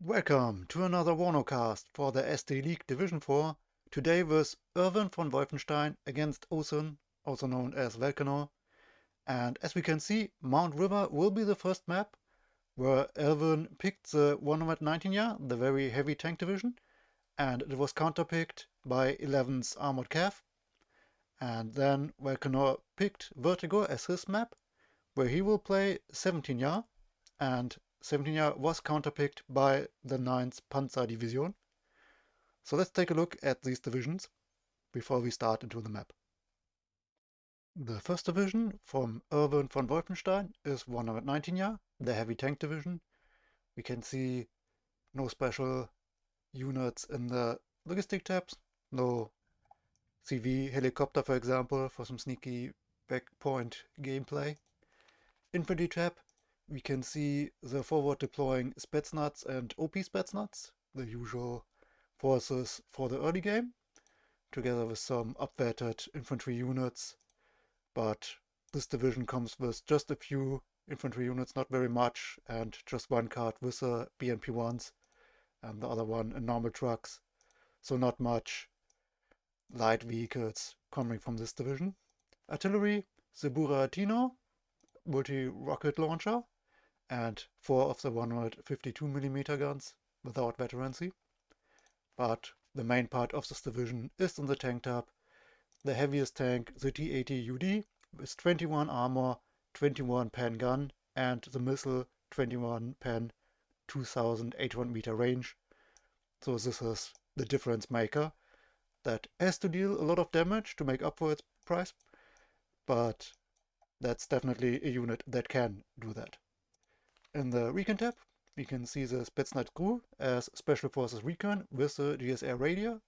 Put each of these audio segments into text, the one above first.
Welcome to another Warno cast for the SD League Division 4. Today with ErwinVonWolfenstein against Othon, also known as Velkanor. And as we can see, Mount River will be the first map where Erwin picked the 119 year, the very heavy tank division, and it was counterpicked by 11's Armored Cav. And then Velkanor picked Vertigo as his map, where he will play 17 year, and 17 year was counterpicked by the 9th Panzer Division. So let's take a look at these divisions before we start into the map. The first division from ErwinVonWolfenstein is 119 year, the heavy tank division. We can see no special units in the logistic tabs, no CV helicopter, for example, for some sneaky backpoint gameplay. Infantry tab, we can see the forward deploying Spetsnaz and OP Spetsnaz, the usual forces for the early game, together with some updated infantry units. But this division comes with just a few infantry units, not very much, and just one card with the BMP-1s and the other one in normal trucks. So not much light vehicles coming from this division. Artillery, the Buratino multi-rocket launcher, and 4 of the 152mm guns without veterancy. But the main part of this division is in the tank tab. The heaviest tank, the T-80UD, with 21 armor, 21 pen gun, and the missile 21 pen, 2800 meter range. So this is the difference maker that has to deal a lot of damage to make up for its price, but that's definitely a unit that can do that. In the recon tab, we can see the Spetsnaz crew as Special Forces recon with the GSR radio,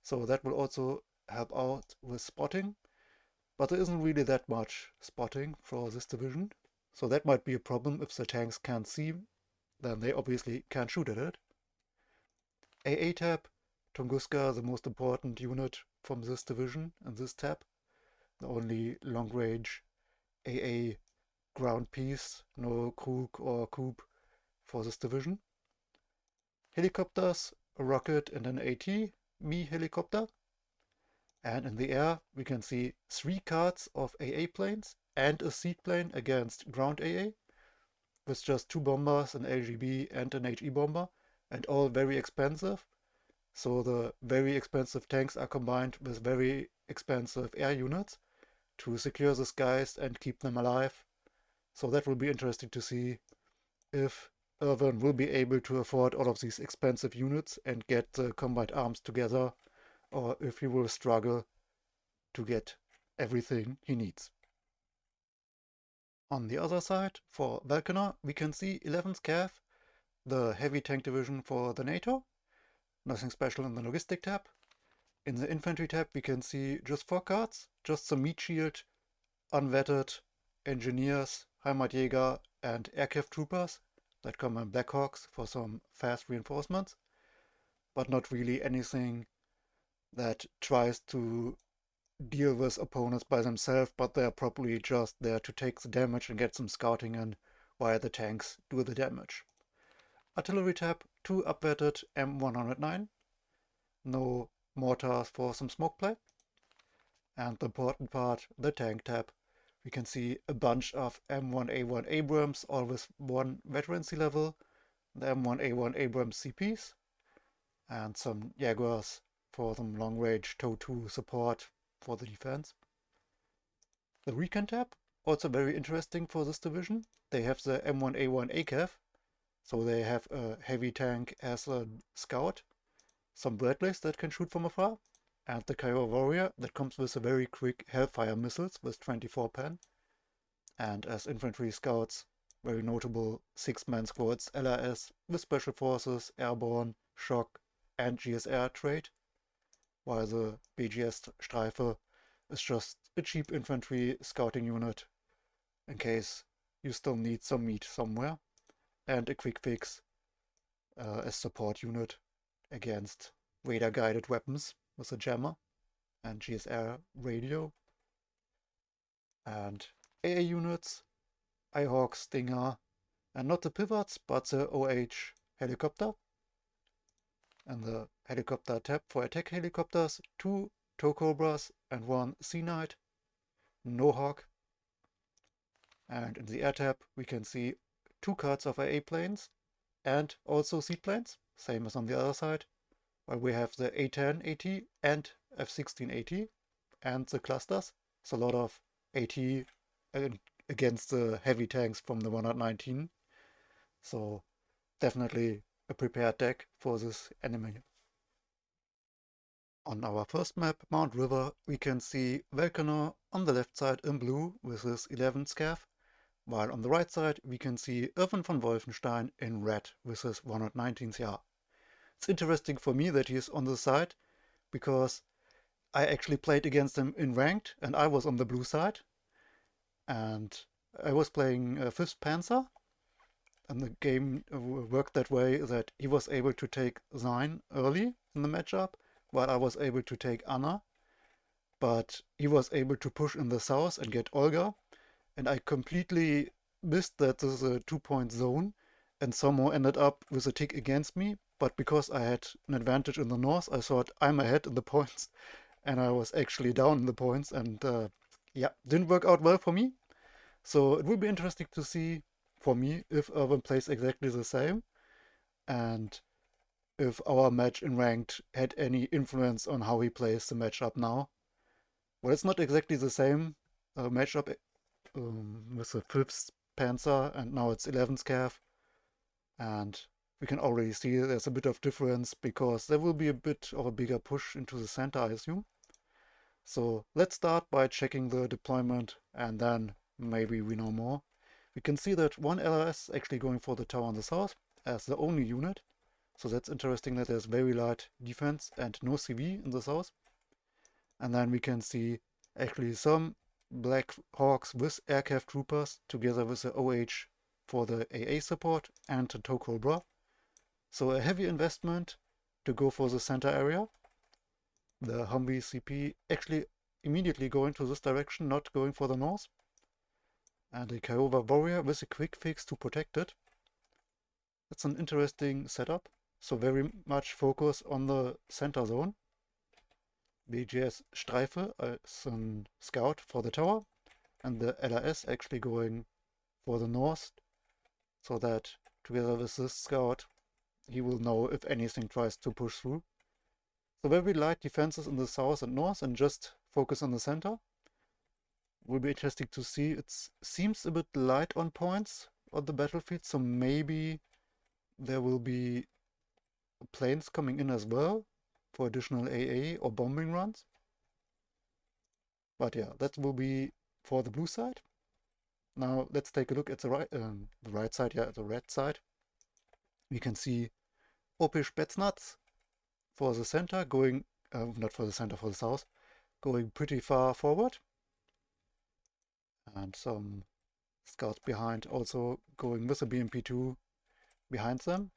so that will also help out with spotting, but there isn't really that much spotting for this division, so that might be a problem. If the tanks can't see, then they obviously can't shoot at it. AA tab, Tunguska, the most important unit from this division and this tab, the only long-range AA ground piece, no Krug or Coupe for this division. Helicopters, a rocket and an AT, Me helicopter. And in the air we can see 3 cards of AA planes and a seed plane against ground AA, with just 2 bombers, an LGB and an HE bomber, and all very expensive. So the very expensive tanks are combined with very expensive air units to secure the skies and keep them alive. So that will be interesting to see if Erwin will be able to afford all of these expensive units and get the combined arms together, or if he will struggle to get everything he needs. On the other side, for Velkanor, we can see 11th Cav, the heavy tank division for the NATO. Nothing special in the logistic tab. In the infantry tab, we can see just 4 cards, just some meat shield, unvetted engineers, Heimatjäger, and aircraft troopers that come in Blackhawks for some fast reinforcements, but not really anything that tries to deal with opponents by themselves, but they're probably just there to take the damage and get some scouting in while the tanks do the damage. Artillery tab, 2 upvetted M109, no mortars for some smoke play. And the important part, the tank tab, we can see a bunch of M1A1 Abrams, all with 1 veterancy level, the M1A1 Abrams CPs, and some Jaguars for some long-range TOW2 support for the defense. The recon tab, also very interesting for this division. They have the M1A1 ACAV, so they have a heavy tank as a scout, some Bradleys that can shoot from afar, and the Kiowa Warrior that comes with a very quick Hellfire missiles with 24 pen, and as infantry scouts, very notable 6-man squads LRS with Special Forces, Airborne, Shock and GSR trait, while the BGS Streife is just a cheap infantry scouting unit in case you still need some meat somewhere, and a quick fix as support unit against radar guided weapons with a jammer and GSR radio. And AA units, Ihawk, Stinger, and not the pivots but the OH helicopter and the helicopter tab for attack helicopters, 2 tow cobras and 1 sea knight, no hawk. And in the air tab we can see 2 cards of AA planes and also seaplanes, same as on the other side, while we have the A10 AT and F16 AT and the clusters. It's a lot of AT against the heavy tanks from the 119. So definitely a prepared deck for this enemy. On our first map, Mount River, we can see Velkanor on the left side in blue with his 11 scav, while on the right side we can see ErwinVonWolfenstein in red with his 119 CR. It's interesting for me that he is on the side because I actually played against him in ranked and I was on the blue side, and I was playing 5th Panzer, and the game worked that way that he was able to take Zine early in the matchup while I was able to take Anna, but he was able to push in the south and get Olga, and I completely missed that this is a 2-point zone and somehow ended up with a tick against me. But because I had an advantage in the north, I thought I'm ahead in the points, and I was actually down in the points, and yeah, didn't work out well for me. So it will be interesting to see for me if Erwin plays exactly the same, and if our match in ranked had any influence on how he plays the matchup now. Well, it's not exactly the same matchup with the 5th Panzer, and now it's 11th Cav, and we can already see there's a bit of difference because there will be a bit of a bigger push into the center, I assume. So let's start by checking the deployment, and then maybe we know more. We can see that one LRS is actually going for the tower on the south as the only unit. So that's interesting that there's very light defense and no CV in the south. And then we can see actually some Black Hawks with aircraft troopers together with the OH for the AA support and the tow cobra. So a heavy investment to go for the center area. The Humvee CP actually immediately going to this direction, not going for the north. And a Kiowa warrior with a quick fix to protect it. That's an interesting setup. So very much focus on the center zone. BGS Streife as a scout for the tower, and the LRS actually going for the north, so that together with this scout he will know if anything tries to push through. So very light defenses in the south and north and just focus on the center. Will be interesting to see. It seems a bit light on points on the battlefield, so maybe there will be planes coming in as well for additional AA or bombing runs. But yeah, that will be for the blue side. Now let's take a look at the right side, yeah, the red side. We can see OP Spätznaz for the center going, not for the center, for the south, going pretty far forward. And some scouts behind also going with a BMP-2 behind them,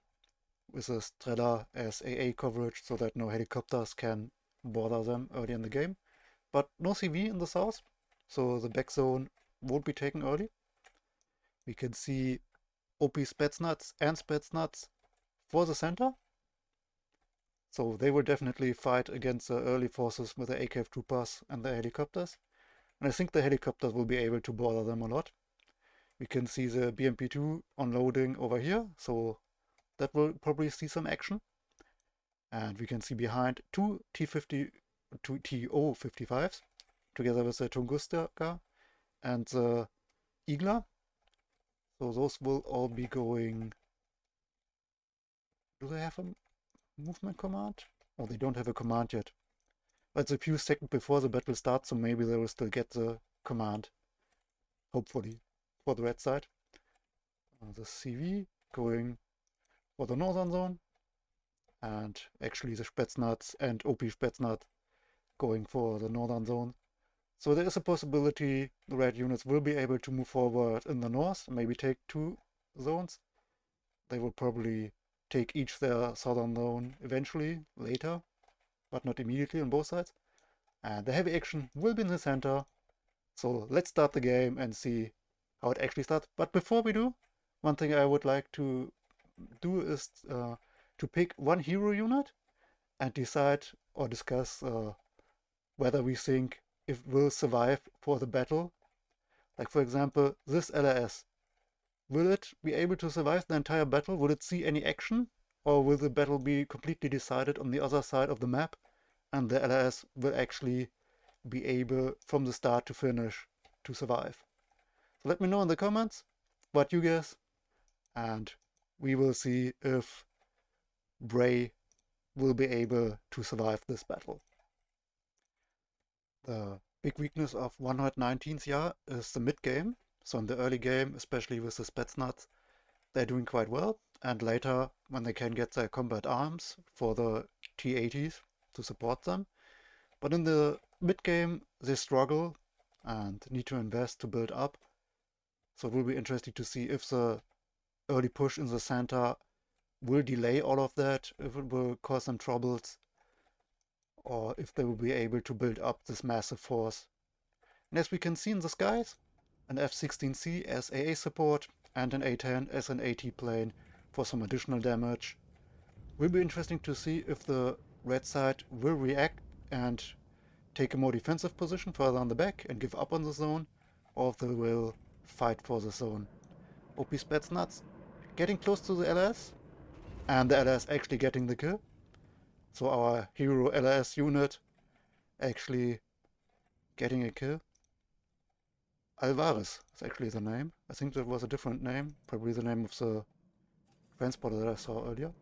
with a Strela as AA coverage so that no helicopters can bother them early in the game. But no CV in the south, so the back zone won't be taken early. We can see OP Spätznaz and Spätznaz for the center. So they will definitely fight against the early forces with the AKF troopers and the helicopters. And I think the helicopters will be able to bother them a lot. We can see the BMP-2 unloading over here, so that will probably see some action. And we can see behind two TO-55s together with the Tunguska and the Igla. So those will all be going... Do they have a movement command? Oh, they don't have a command yet. But it's a few seconds before the battle starts, so maybe they will still get the command. Hopefully, for the red side. The CV going for the northern zone. And actually the Spätznaz and OP Spätznaz going for the northern zone. So there is a possibility the red units will be able to move forward in the north, maybe take 2 zones. They will probably take each their southern zone eventually, later, but not immediately on both sides. And the heavy action will be in the center. So let's start the game and see how it actually starts. But before we do, one thing I would like to do is to pick one hero unit and decide or discuss whether we think it will survive for the battle. Like for example, this LRS. Will it be able to survive the entire battle? Will it see any action? Or will the battle be completely decided on the other side of the map and the LRS will actually be able from the start to finish to survive? So let me know in the comments what you guess, and we will see if Bray will be able to survive this battle. The big weakness of 119th Jahr is the mid game. So in the early game, especially with the Spetsnaz, they're doing quite well. And later, when they can get their combat arms for the T-80s to support them. But in the mid game, they struggle and need to invest to build up. So it will be interesting to see if the early push in the center will delay all of that, if it will cause them troubles, or if they will be able to build up this massive force. And as we can see in the skies, an F-16C as AA support and an A-10 as an AT plane for some additional damage. Will be interesting to see if the red side will react and take a more defensive position further on the back and give up on the zone, or if they will fight for the zone. OP Spetsnaz getting close to the LS, and the LS actually getting the kill. So our hero LS unit actually getting a kill. Alvarez is actually the name. I think that was a different name, probably the name of the transporter that I saw earlier.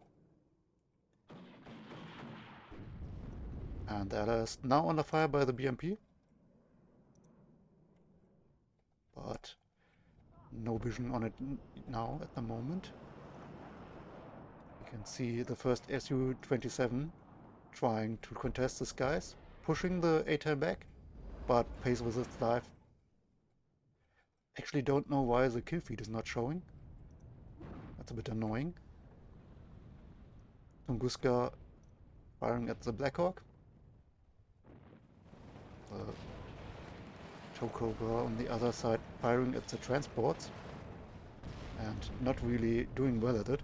And that is now under fire by the BMP. But no vision on it now at the moment. You can see the first Su-27 trying to contest the skies, pushing the A-10 back, but pays with its life. Actually don't know why the kill feed is not showing. That's a bit annoying. Tunguska firing at the Blackhawk. The Tokoga on the other side firing at the transports. And not really doing well at it.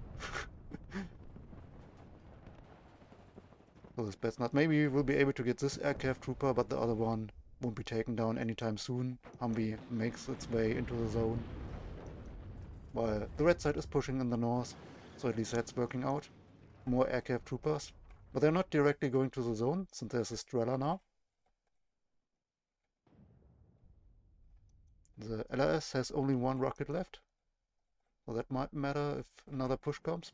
So the Spetsnaz maybe will be able to get this aircraft trooper, but the other one won't be taken down anytime soon. Humvee makes its way into the zone. While the red side is pushing in the north, so at least that's working out. More aircraft troopers. But they're not directly going to the zone, since there's a Strela now. The LRS has only one rocket left. So that might matter if another push comes.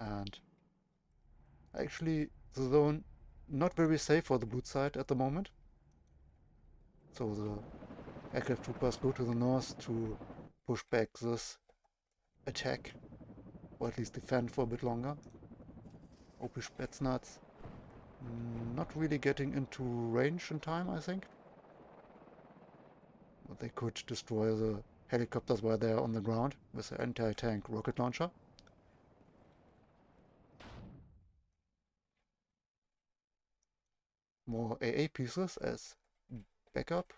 And actually the zone not very safe for the boot side at the moment. So the aircraft troopers go to the north to push back this attack, or at least defend for a bit longer. OP Spetsnaz not really getting into range in time, I think. But they could destroy the helicopters while they're on the ground with the anti-tank rocket launcher. More AA pieces as backup.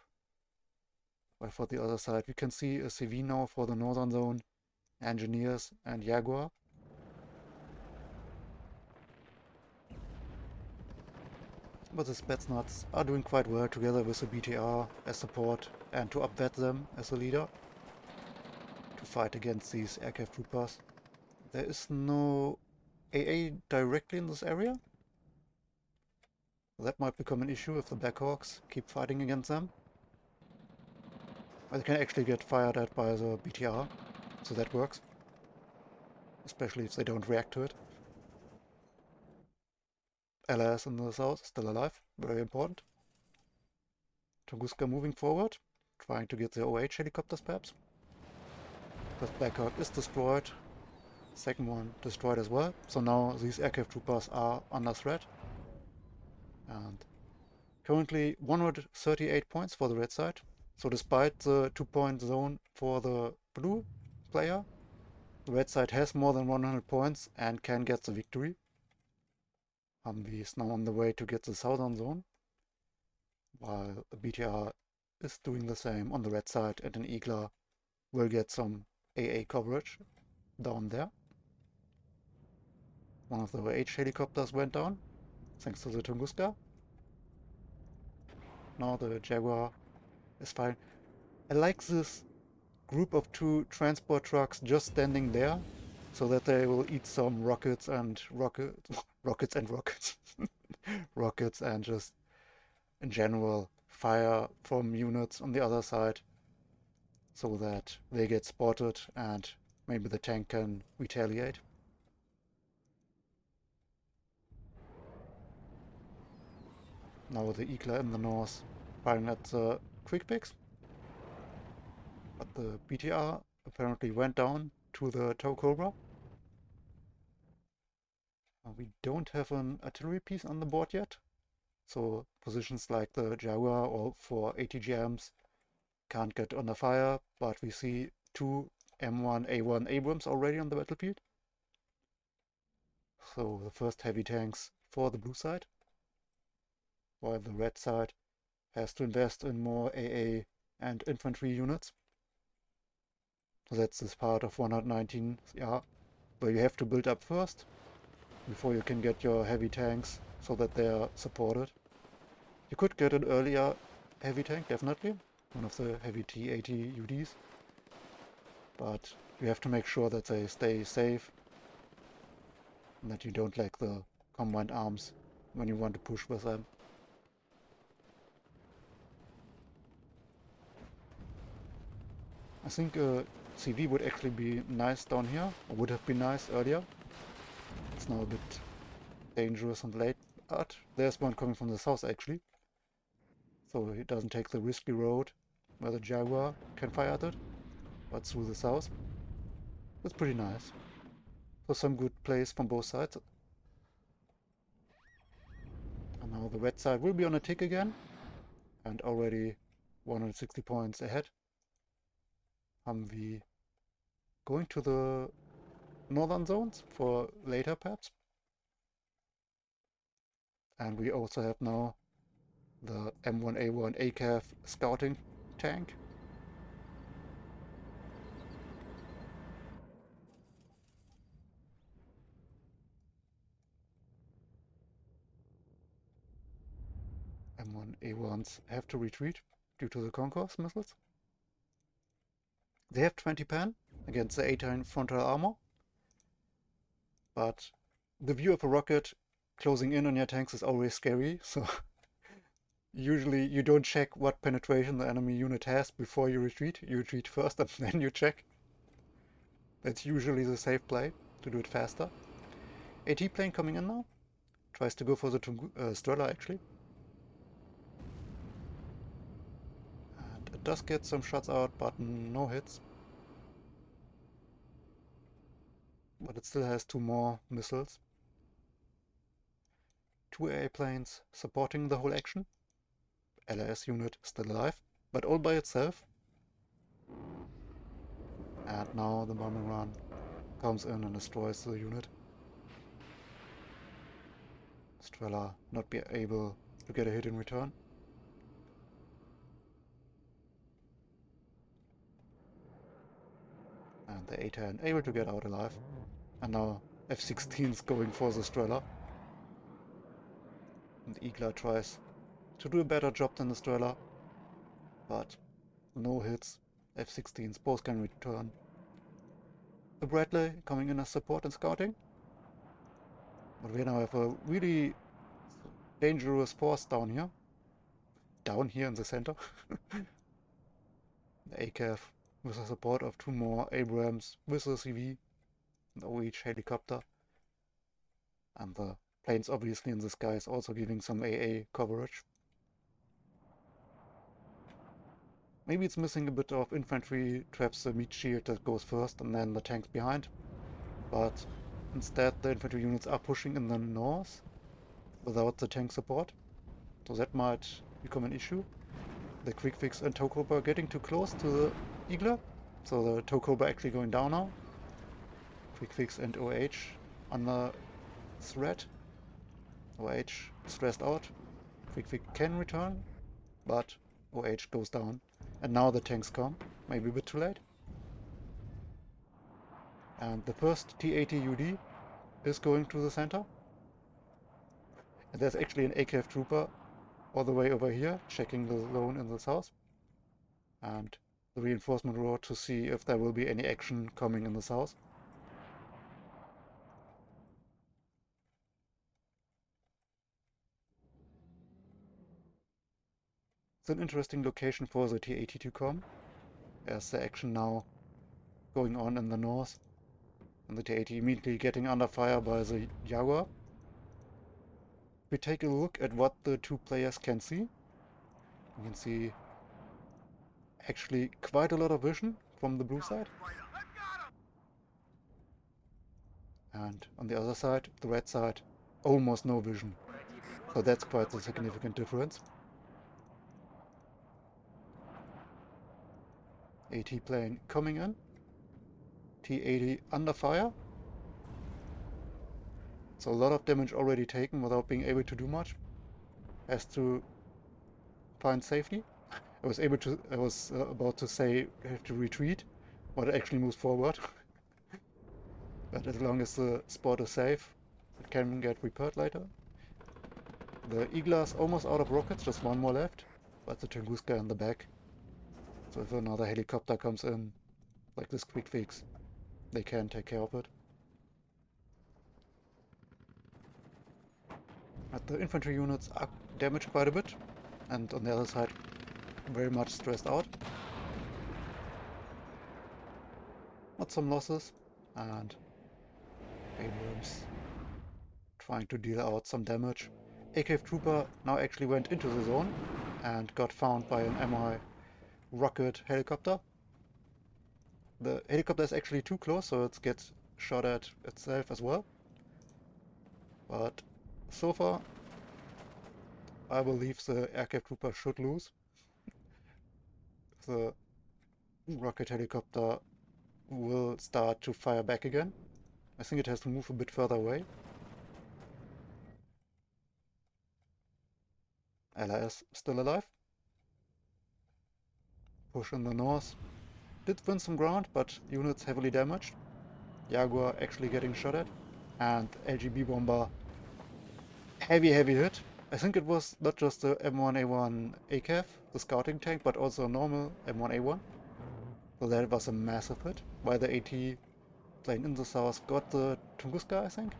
While for the other side we can see a CV now for the northern zone, engineers and Jaguar. But the Spetsnaz are doing quite well together with the BTR as support and to upvet them as a leader to fight against these aircraft troopers. There is no AA directly in this area. That might become an issue if the Blackhawks keep fighting against them. But they can actually get fired at by the BTR, so that works. Especially if they don't react to it. LS in the south still alive, very important. Tunguska moving forward, trying to get the OH helicopters perhaps. First Blackhawk is destroyed, second one destroyed as well, so now these aircraft troopers are under threat. And currently 138 points for the red side, so despite the 2-point zone for the blue player, the red side has more than 100 points and can get the victory. Humvee is now on the way to get the southern zone, while the BTR is doing the same on the red side, and an Eagler will get some AA coverage down there. One of the OH helicopters went down, thanks to the Tunguska. Now the Jaguar is fine. I like this group of 2 transport trucks just standing there, so that they will eat some rockets and rockets and just in general fire from units on the other side, so that they get spotted and maybe the tank can retaliate. Now the Eagler in the north firing at the quick picks, but the BTR apparently went down to the tow Cobra. We don't have an artillery piece on the board yet, so positions like the Jaguar or for ATGMs can't get under fire, but we see 2 M1A1 Abrams already on the battlefield. So the first heavy tanks for the blue side, while the red side has to invest in more AA and infantry units. So that's this part of 119, yeah, where you have to build up first before you can get your heavy tanks so that they are supported. You could get an earlier heavy tank, definitely, one of the heavy T80 UDs, but you have to make sure that they stay safe and that you don't lack the combined arms when you want to push with them. I think CV would actually be nice down here, or would have been nice earlier. It's now a bit dangerous and late, but there's one coming from the south actually. So he doesn't take the risky road where the Jaguar can fire at it, but through the south. That's pretty nice. So some good plays from both sides. And now the red side will be on a tick again, and already 160 points ahead. Humvee going to the northern zones for later perhaps. And we also have now the M1A1 ACAV scouting tank. M1A1s have to retreat due to the Concourse missiles. They have 20 pan against the 18 frontal armor, but the view of a rocket closing in on your tanks is always scary, so usually you don't check what penetration the enemy unit has before you retreat. You retreat first and then you check. That's usually the safe play, to do it faster. AT plane coming in now. Tries to go for the Strela actually. And it does get some shots out, but no hits. But it still has 2 more missiles. 2 AA planes supporting the whole action. LAS unit still alive, but all by itself. And now the bombing run comes in and destroys the unit. Strela not be able to get a hit in return. And the A-10 able to get out alive. And now F-16's going for the Strela. And Eagler tries to do a better job than the Strela, but no hits. F-16s both can return. The Bradley coming in as support and scouting. But we now have a really dangerous force down here. Down here in the center. The ACAV with the support of 2 more Abrams with the CV, the OH helicopter. And the planes obviously in the skies also giving some AA coverage. Maybe it's missing a bit of infantry, traps the meat shield that goes first and then the tanks behind. But instead the infantry units are pushing in the north without the tank support. So that might become an issue. The quick fix and tow Cobra are getting too close to the Eagler. So the tow Cobra actually going down now. Quick fix and OH under threat. OH stressed out. Quick fix can return, but OH goes down. And now the tanks come, maybe a bit too late. And the first T80 UD is going to the center. And there's actually an AKF trooper all the way over here, checking the zone in the south. And the reinforcement road to see if there will be any action coming in the south. It's an interesting location for the T-80 to come, as the action now going on in the north, and the T-80 immediately getting under fire by the Jaguar. We take a look at what the two players can see. You can see actually quite a lot of vision from the blue side. And on the other side, the red side, almost no vision. So that's quite a significant difference. AT plane coming in. T-80 under fire. So a lot of damage already taken without being able to do much. Has to find safety. I was about to say have to retreat, but it actually moves forward. But as long as the spot is safe, it can get repaired later. The Igla's almost out of rockets, just one more left, but the Tunguska in the back. So if another helicopter comes in, like this quick fix, they can take care of it. But the infantry units are damaged quite a bit, and on the other side, very much stressed out. Not some losses, and Abrams trying to deal out some damage. AKF Trooper now actually went into the zone and got found by an MI rocket helicopter. The helicopter is actually too close, so it gets shot at itself as well. But so far, I believe the aircraft trooper should lose. The rocket helicopter will start to fire back again. I think it has to move a bit further away. LRS still alive. Push in the north. Did win some ground, but units heavily damaged. Jaguar actually getting shot at. And LGB bomber heavy hit. I think it was not just the M1A1 ACAV, the scouting tank, but also a normal M1A1. So that was a massive hit. While the AT plane in the south got the Tunguska, I think.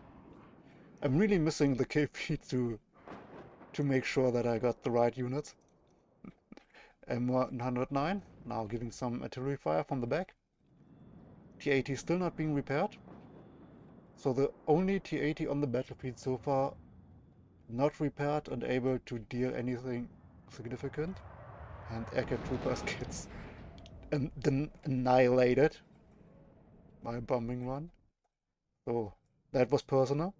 I'm really missing the KP to make sure that I got the right units. M109 now giving some artillery fire from the back. T-80 still not being repaired. So the only T-80 on the battlefield so far not repaired and able to deal anything significant. And aircraft troopers gets annihilated by a bombing run. So that was personal.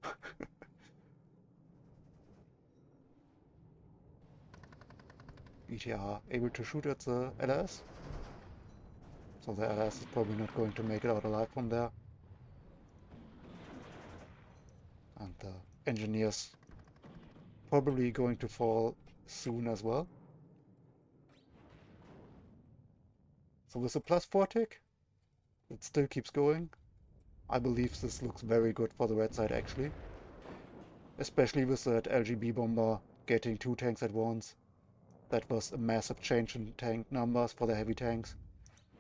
ETR able to shoot at the LS. So the LS is probably not going to make it out alive from there. And the engineers probably going to fall soon as well. So with a +4 tick, it still keeps going. I believe this looks very good for the red side actually. Especially with that LGB bomber getting 2 tanks at once. That was a massive change in tank numbers for the heavy tanks.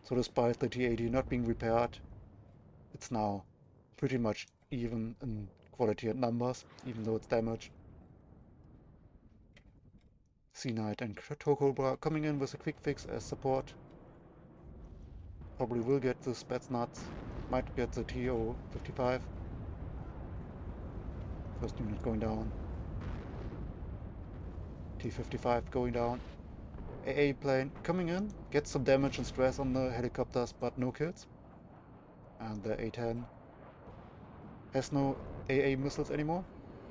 So despite the T-80 not being repaired, it's now pretty much even in quality and numbers, even though it's damaged. C-Knight and Tokobra coming in with a quick fix as support. Probably will get the Spetsnaz, might get the TO-55. First unit going down. T-55 going down. AA plane coming in, gets some damage and stress on the helicopters, but no kills. And the A-10 has no AA missiles anymore,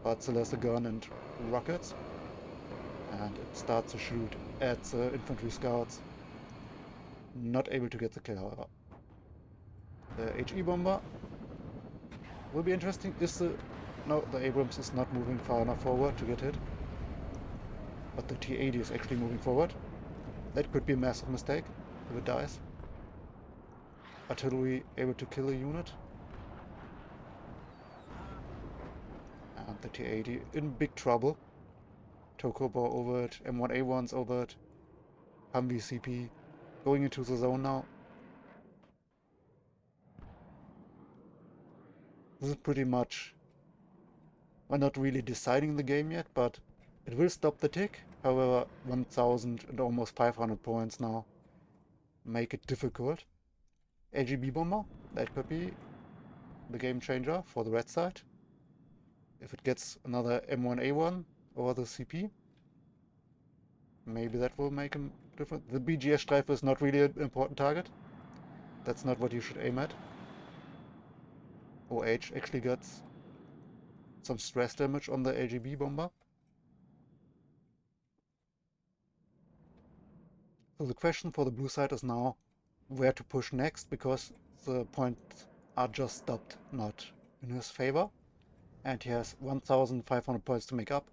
but still has a gun and rockets. And it starts to shoot at the infantry scouts. Not able to get the kill, however. The HE bomber will be interesting. No, the Abrams is not moving far enough forward to get hit. But the T-80 is actually moving forward. That could be a massive mistake if it dies. Artillery able to kill a unit. The T-80 in big trouble. Tokobo over it, M1A1's over it. Humvee CP going into the zone now. This is pretty much, well, not really deciding the game yet, but it will stop the tick. However, 1000 and almost 500 points now make it difficult. AGB bomber, that could be the game changer for the red side. If it gets another M1A1 over the CP, maybe that will make him different. The BGS Streife is not really an important target. That's not what you should aim at. OH actually gets some stress damage on the LGB bomber. So the question for the blue side is now where to push next, because the points are just stopped, not in his favor. And he has 1500 points to make up.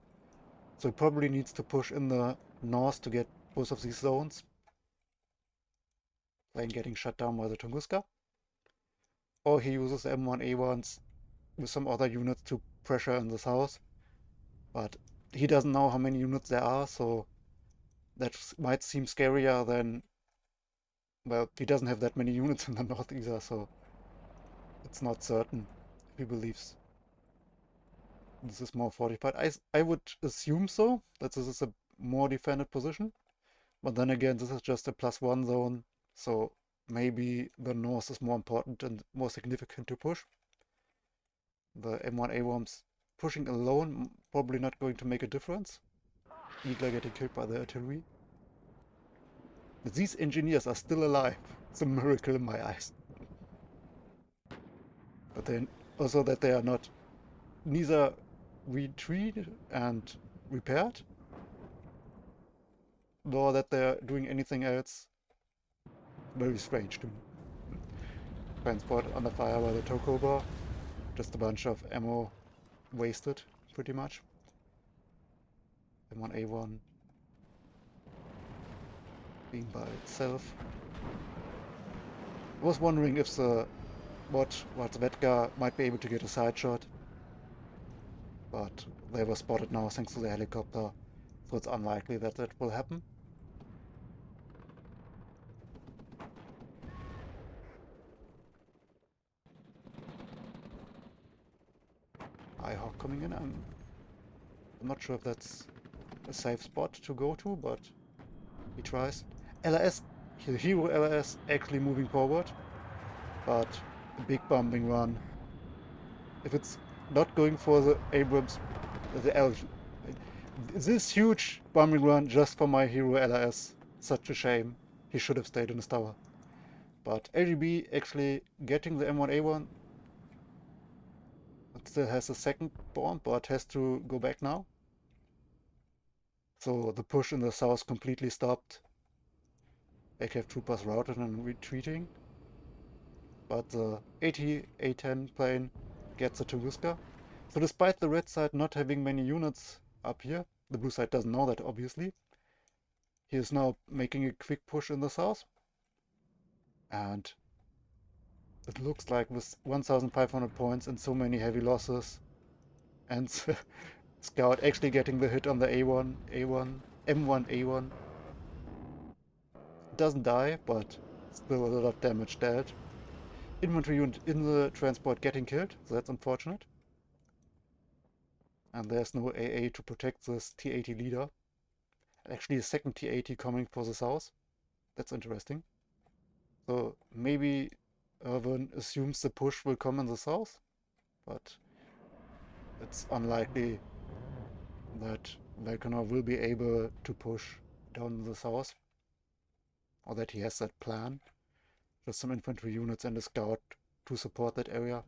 So he probably needs to push in the north to get both of these zones. Plane getting shut down by the Tunguska. Or he uses M1A1s with some other units to pressure in the south. But he doesn't know how many units there are, so that might seem scarier than... Well, he doesn't have that many units in the north either, so it's not certain if he believes this is more fortified. I would assume so, that this is a more defended position. But then again, this is just a +1 zone, so maybe the north is more important and more significant to push. The M1A1s pushing alone, probably not going to make a difference. Eagler getting killed by the artillery. But these engineers are still alive. It's a miracle in my eyes. But then also that they are not neither retreated and repaired, nor that they're doing anything else. Very strange to me. Transport under fire by the Tokoba. Just a bunch of ammo wasted, pretty much. M1A1 being by itself. I was wondering if the Vedka might be able to get a side shot, but they were spotted now thanks to the helicopter, so it's unlikely that that will happen. IHawk coming in. I'm not sure if that's a safe spot to go to, but he tries. LRS, the hero LRS actually moving forward, but a big bumping run. If it's not going for the Abrams, this huge bumping run just for my hero LRS, such a shame. He should have stayed in his tower. But LGB actually getting the M1A1. It still has a second bomb, but has to go back now. So the push in the south completely stopped. AKF troopers routed and retreating. But the A10 plane gets the Tunguska. So despite the red side not having many units up here, the blue side doesn't know that obviously. He is now making a quick push in the south. And it looks like with 1500 points and so many heavy losses, and Scout actually getting the hit on the M1A1. Doesn't die, but still a lot of damage dealt. Infantry unit in the transport getting killed, so that's unfortunate. And there's no AA to protect this T-80 leader. Actually a second T-80 coming for the south. That's interesting. So maybe Erwin assumes the push will come in the south, but it's unlikely that Velkanor will be able to push down in the south, or that he has that plan. Just some infantry units and a scout to support that area.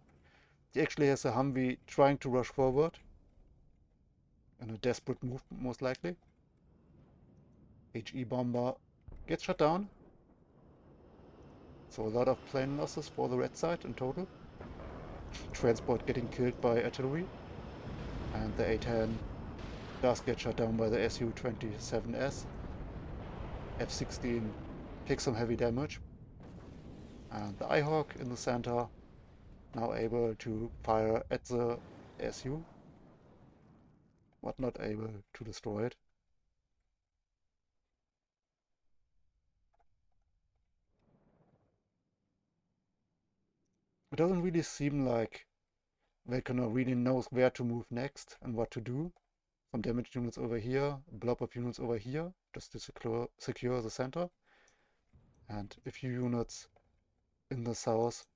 He actually has a Humvee trying to rush forward in a desperate move, most likely. HE bomber gets shut down. So a lot of plane losses for the red side in total. Transport getting killed by artillery. And the A10 does get shut down by the Su-27S. F-16 takes some heavy damage. And the IHawk in the center now able to fire at the Su. but not able to destroy it. It doesn't really seem like Velkanor really knows where to move next and what to do. Some damage units over here, a blob of units over here, just to secure the center. And a few units in the south,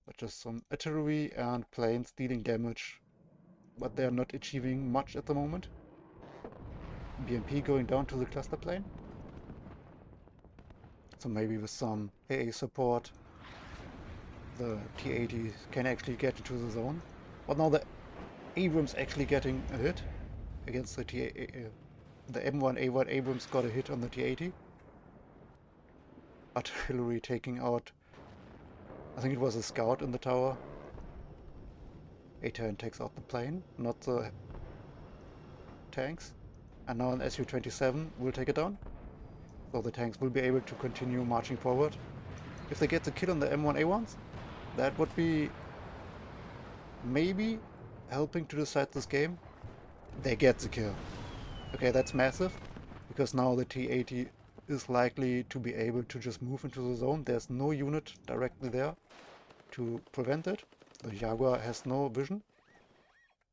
but just some artillery and planes dealing damage, but they are not achieving much at the moment. BMP going down to the cluster plane. So maybe with some AA support, the T-80 can actually get into the zone. But now the Abrams actually getting a hit against the the M1A1 Abrams got a hit on the T-80. Artillery taking out, I think it was a scout in the tower. A-10 takes out the plane, not the tanks. And now an Su-27 will take it down. So the tanks will be able to continue marching forward. If they get the kill on the M1A1s, that would be maybe helping to decide this game. They get the kill. Okay, that's massive, because now the T-80 is likely to be able to just move into the zone. There's no unit directly there to prevent it. The Jaguar has no vision.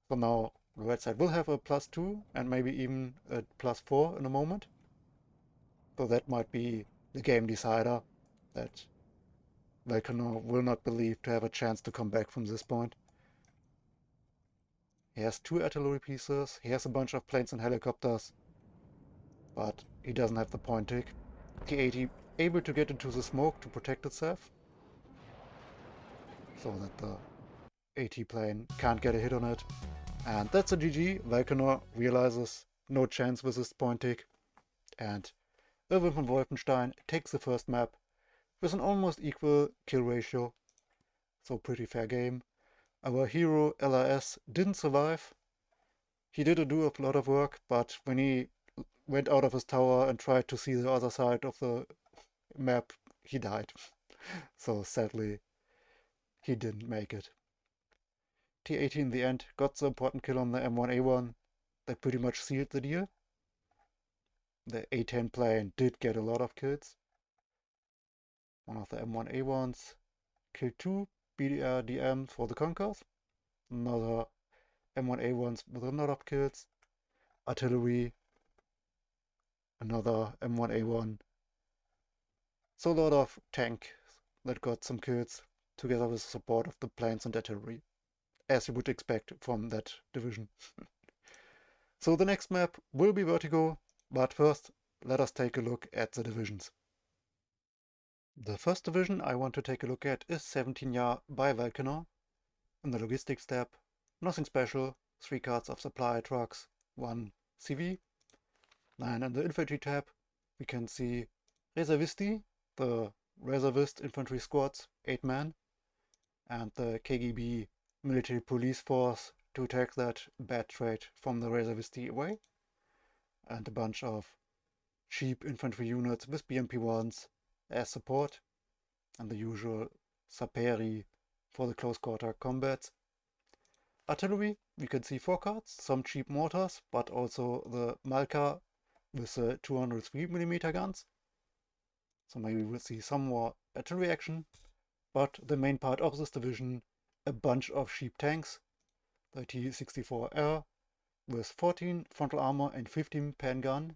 So now the red side will have a +2 and maybe even a +4 in a moment. So that might be the game decider that Velkanor will not believe to have a chance to come back from this point. He has 2 artillery pieces, he has a bunch of planes and helicopters, but he doesn't have the point tick. T-80 able to get into the smoke to protect itself, so that the AT plane can't get a hit on it. And that's a GG. Velkanor realizes no chance with this point tick, and ErwinVonWolfenstein takes the first map with an almost equal kill ratio, so pretty fair game. Our hero LRS didn't survive. He did do a lot of work, but when he went out of his tower and tried to see the other side of the map, he died. So sadly, he didn't make it. T-80 in the end got the important kill on the M1A1. That pretty much sealed the deal. The A-10 plane did get a lot of kills. One of the M1A1s killed 2 BDR DM for the Conquers. Another M1A1s with a lot of kills. Artillery. Another M1A1. So a lot of tank that got some kills together with the support of the planes and artillery, as you would expect from that division. So the next map will be Vertigo, but first let us take a look at the divisions. The first division I want to take a look at is 17 Yar by Velkanor. In the logistics tab, nothing special, 3 cards of supply trucks, 1 CV. Then in the infantry tab we can see Reservisti, the reservist infantry squads, 8 men, and the KGB military police force to take that bad trade from the Reservisti away, and a bunch of cheap infantry units with BMP-1s as support, and the usual Saperi for the close quarter combat. Artillery, we can see 4 cards, some cheap mortars, but also the Malka with the 203mm guns. So maybe we'll see some more artillery action, but the main part of this division, a bunch of cheap tanks. The T-64R with 14 frontal armor and 15 pen gun,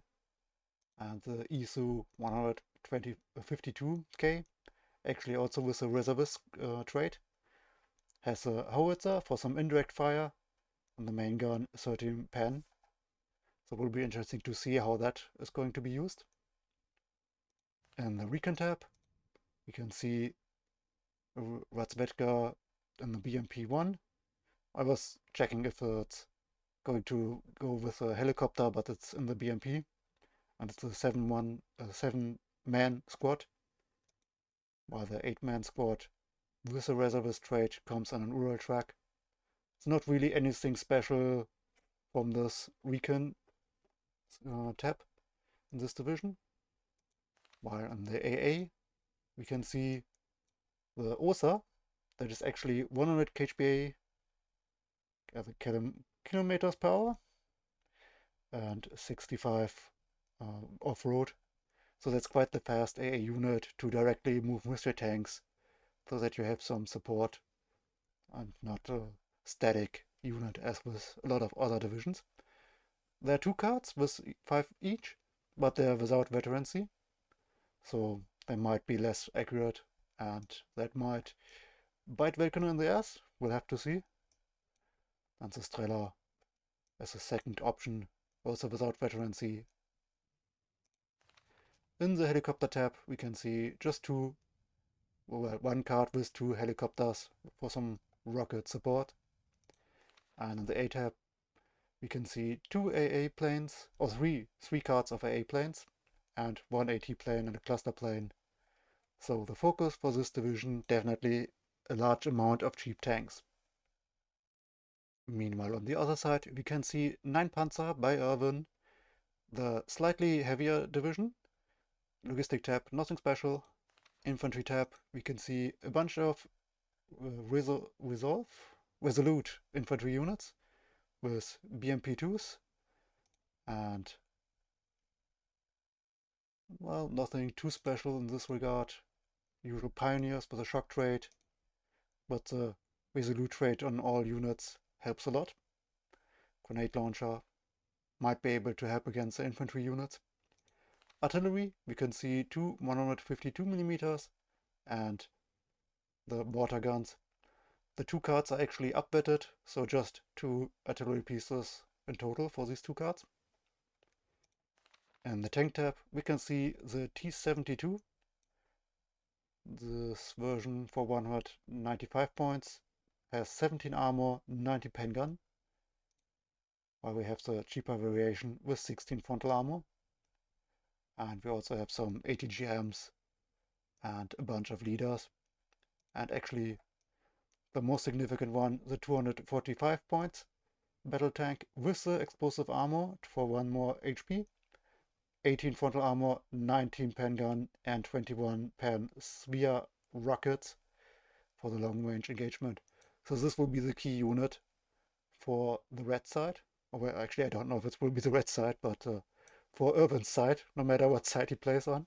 and the ISU 152K, actually also with a reservist trait, has a howitzer for some indirect fire, and the main gun 13 pen. So it will be interesting to see how that is going to be used. In the recon tab, we can see Ratsvetka in the BMP-1. I was checking if it's going to go with a helicopter, but it's in the BMP, and it's a 7-man squad, while the 8-man squad with a reservist trait comes on an Ural track. It's not really anything special from this recon tab in this division. While in the AA we can see the Osa, that is actually 100 kHPA kilometers per hour, and 65 off-road. So that's quite the fast AA unit to directly move with your tanks, so that you have some support and not a static unit as with a lot of other divisions. There are 2 cards with 5 each, but they're without veterancy, so they might be less accurate, and that might bite Velkanor in the ass. We'll have to see. And the Strela as a second option, also without veterancy. In the helicopter tab we can see just one card with 2 helicopters for some rocket support. And in the A tab we can see 2 AA planes, or 3 cards of AA planes, and 1 AT plane and a cluster plane. So the focus for this division definitely a large amount of cheap tanks. Meanwhile, on the other side we can see 9 Panzer by Erwin, the slightly heavier division. Logistic tab, nothing special. Infantry tab, we can see a bunch of resolute infantry units with BMP2s, and well, nothing too special in this regard. Usual pioneers with a shock trait, but the resolute trait on all units helps a lot. Grenade launcher might be able to help against the infantry units. Artillery, we can see 2 152mm and the water guns. The 2 cards are actually upwetted, so just 2 artillery pieces in total for these 2 cards. In the tank tab we can see the T-72. This version for 195 points has 17 armor, 90 pen gun, while we have the cheaper variation with 16 frontal armor. And we also have some ATGMs and a bunch of leaders. And actually the most significant one, the 245 points battle tank with the explosive armor for 1 more HP, 18 frontal armor, 19 pen gun and 21 pen Svea rockets for the long range engagement. So this will be the key unit for the red side. Well, actually I don't know if it will be the red side, but for Erwin's side, no matter what side he plays on.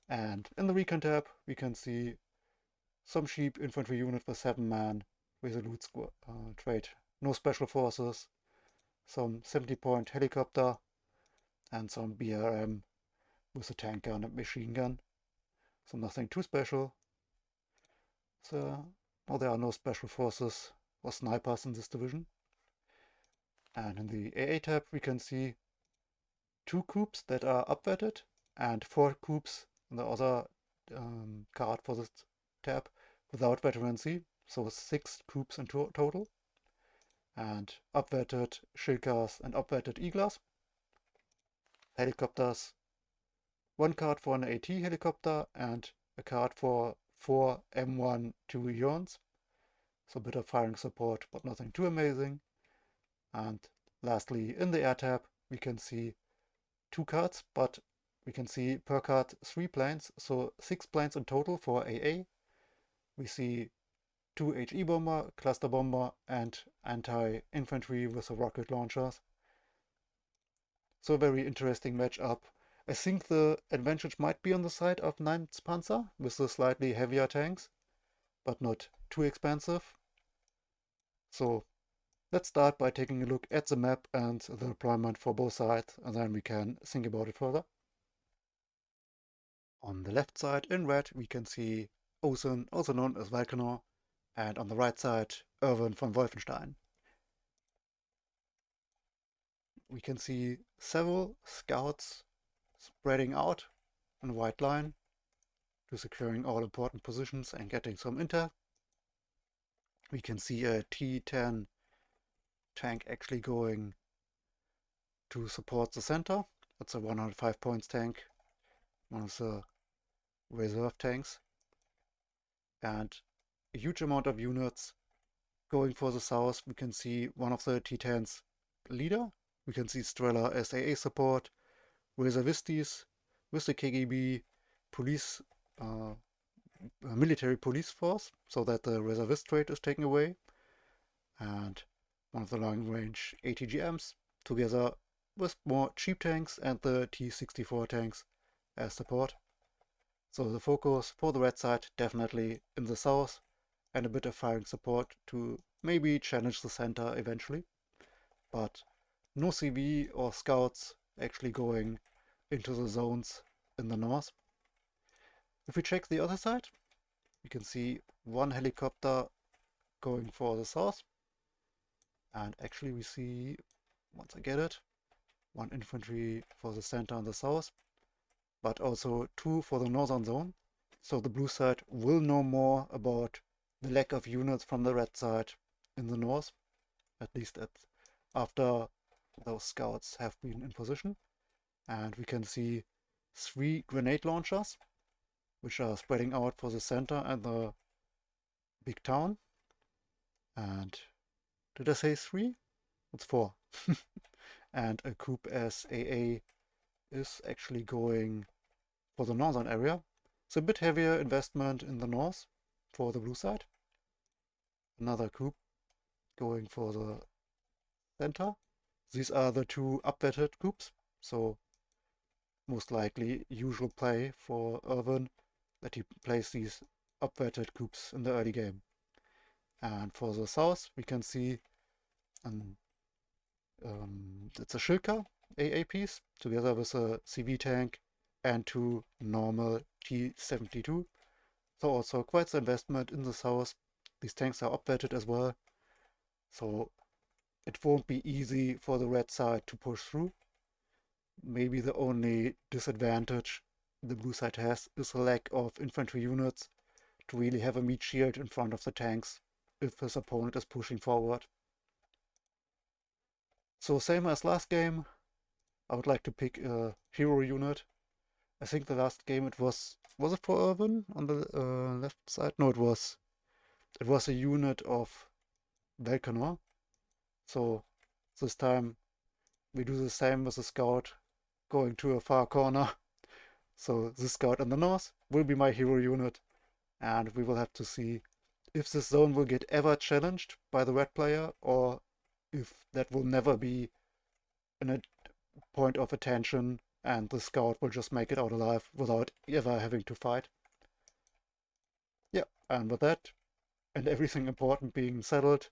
And in the recon tab we can see some cheap infantry unit with 7-man resolute trait, no special forces, some 70-point helicopter, and some BRM with a tank gun and machine gun. So nothing too special. So, well, there are no special forces or snipers in this division. And in the AA tab we can see 2 coups that are upwetted and 4 coups in the other card for this tab without veterancy, so 6 coups in total, and upwetted Shilkas and upwetted Iglas. Helicopters, 1 card for an AT helicopter and a card for 4 M1 2 Eons, so a bit of firing support but nothing too amazing. And lastly, in the air tab we can see 2 cards, but we can see per card 3 planes, so 6 planes in total for AA. We see 2 HE bomber, cluster bomber and anti-infantry with the rocket launchers. So a very interesting matchup. I think the advantage might be on the side of 9th Panzer with the slightly heavier tanks, but not too expensive. So let's start by taking a look at the map and the deployment for both sides, and then we can think about it further. On the left side in red we can see Othon, also known as Velkanor, and on the right side ErwinVonWolfenstein. We can see several scouts spreading out in a white line to securing all important positions and getting some intel. We can see a T-10 tank actually going to support the center. It's a 105 points tank, one of the reserve tanks, and a huge amount of units going for the south. We can see one of the T-10's leader. We can see Strela as AA support, reservistes with the KGB police, military police force, so that the reservist trait is taken away, and one of the long range ATGMs together with more cheap tanks and the T-64 tanks as support. So the focus for the red side definitely in the south, and a bit of firing support to maybe challenge the center eventually. But no CV or scouts actually going into the zones in the north. If we check the other side, we can see one helicopter going for the south. And actually we see, once I get it, one infantry for the center and the south, but also two for the northern zone. So the blue side will know more about the lack of units from the red side in the north, at least after those scouts have been in position. And we can see 3 grenade launchers, which are spreading out for the center and the big town. And did I say 3? It's 4. And a Coup SAA is actually going for the northern area. It's a bit heavier investment in the north for the blue side. Another Coup going for the center. These are the 2 upwetted Coups, so most likely usual play for Erwin that he plays these upwetted Coups in the early game. And for the south we can see it's a Shilka AA piece together with a CV tank and 2 normal T-72. So also quite the investment in the south. These tanks are upwetted as well, so it won't be easy for the red side to push through. Maybe the only disadvantage the blue side has is a lack of infantry units to really have a meat shield in front of the tanks if his opponent is pushing forward. So same as last game, I would like to pick a hero unit. I think the last game it was it for Erwin on the left side? No, it was a unit of Velkanor. So this time we do the same with a scout going to a far corner. So this scout in the north will be my hero unit, and we will have to see if this zone will get ever challenged by the red player, or if that will never be a point of attention and the scout will just make it out alive without ever having to fight. Yeah, and with that and everything important being settled,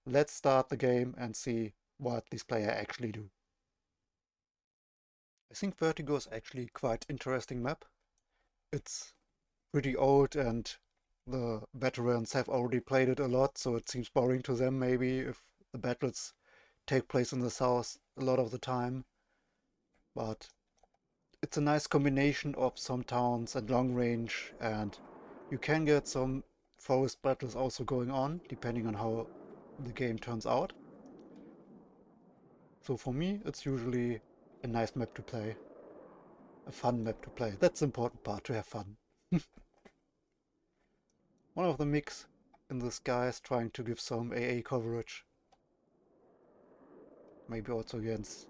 let's start the game and see what these players actually do. I think Vertigo is actually quite interesting map. It's pretty old and the veterans have already played it a lot, so it seems boring to them maybe if the battles take place in the south a lot of the time. But it's a nice combination of some towns and long range, and you can get some forest battles also going on depending on how the game turns out. So for me it's usually a nice map to play. A fun map to play. That's the important part, to have fun. One of the mix in the skies trying to give some AA coverage. Maybe also against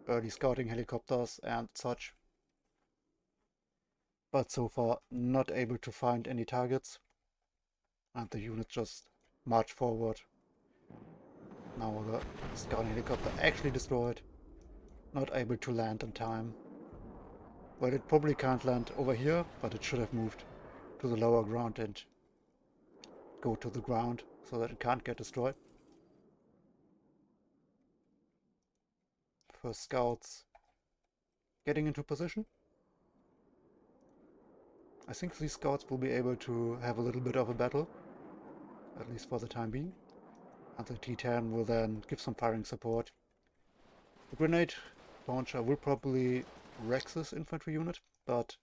early scouting helicopters and such. But so far not able to find any targets. And the unit just march forward. Now the scouting helicopter actually destroyed. Not able to land in time. Well, it probably can't land over here, but it should have moved to the lower ground and go to the ground so that it can't get destroyed. First scouts getting into position. I think these scouts will be able to have a little bit of a battle, at least for the time being. And the T-10 will then give some firing support. The grenade launcher will probably wreck this infantry unit, but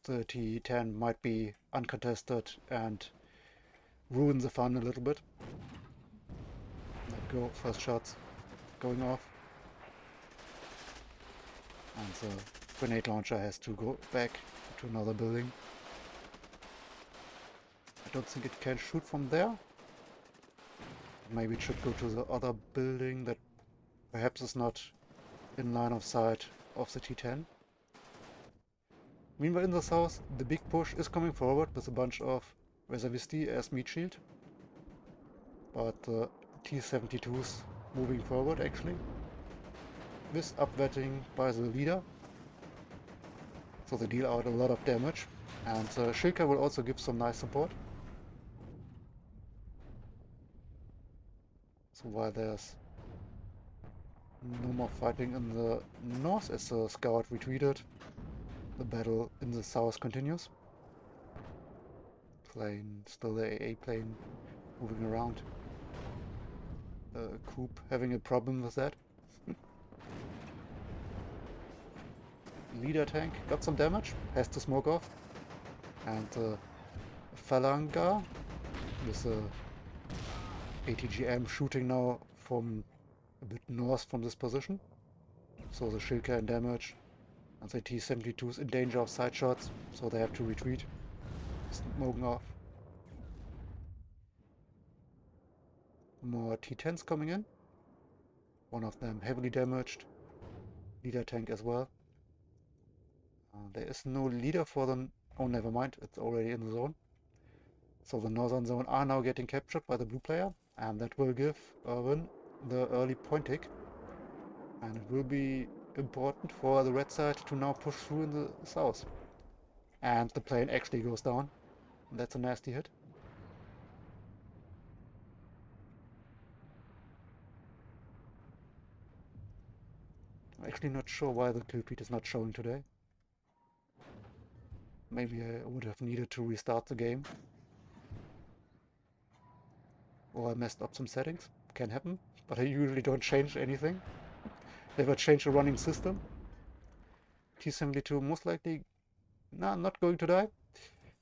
the T-10 might be uncontested and ruin the fun a little bit. Let go, first shots going off. And the grenade launcher has to go back to another building. I don't think it can shoot from there. Maybe it should go to the other building that perhaps is not in line of sight of the T-10. Meanwhile in the south, the big push is coming forward with a bunch of reservisti as meat shield. But the T-72s moving forward actually. with upwetting by the leader. So they deal out a lot of damage. And the Shilka will also give some nice support. So while there's no more fighting in the north as the scout retreated, the battle in the south continues. Plane, still the AA plane moving around. Coop having a problem with that. Leader tank got some damage, has to smoke off. And Phalanga with the ATGM shooting now from a bit north from this position. So the Shilka in damage. And the T-72 is in danger of side shots, so they have to retreat. Smoking off. More T-10s coming in. One of them heavily damaged. Leader tank as well. There is no leader for them. Oh, never mind, it's already in the zone. So the northern zone are now getting captured by the blue player, and that will give Erwin the early point tick. And it will be important for the red side to now push through in the south. And the plane actually goes down. That's a nasty hit. I'm actually not sure why the kill feed is not showing today. Maybe I would have needed to restart the game. Or I messed up some settings. Can happen. But I usually don't change anything. Never change the running system. T-72 most likely not going to die.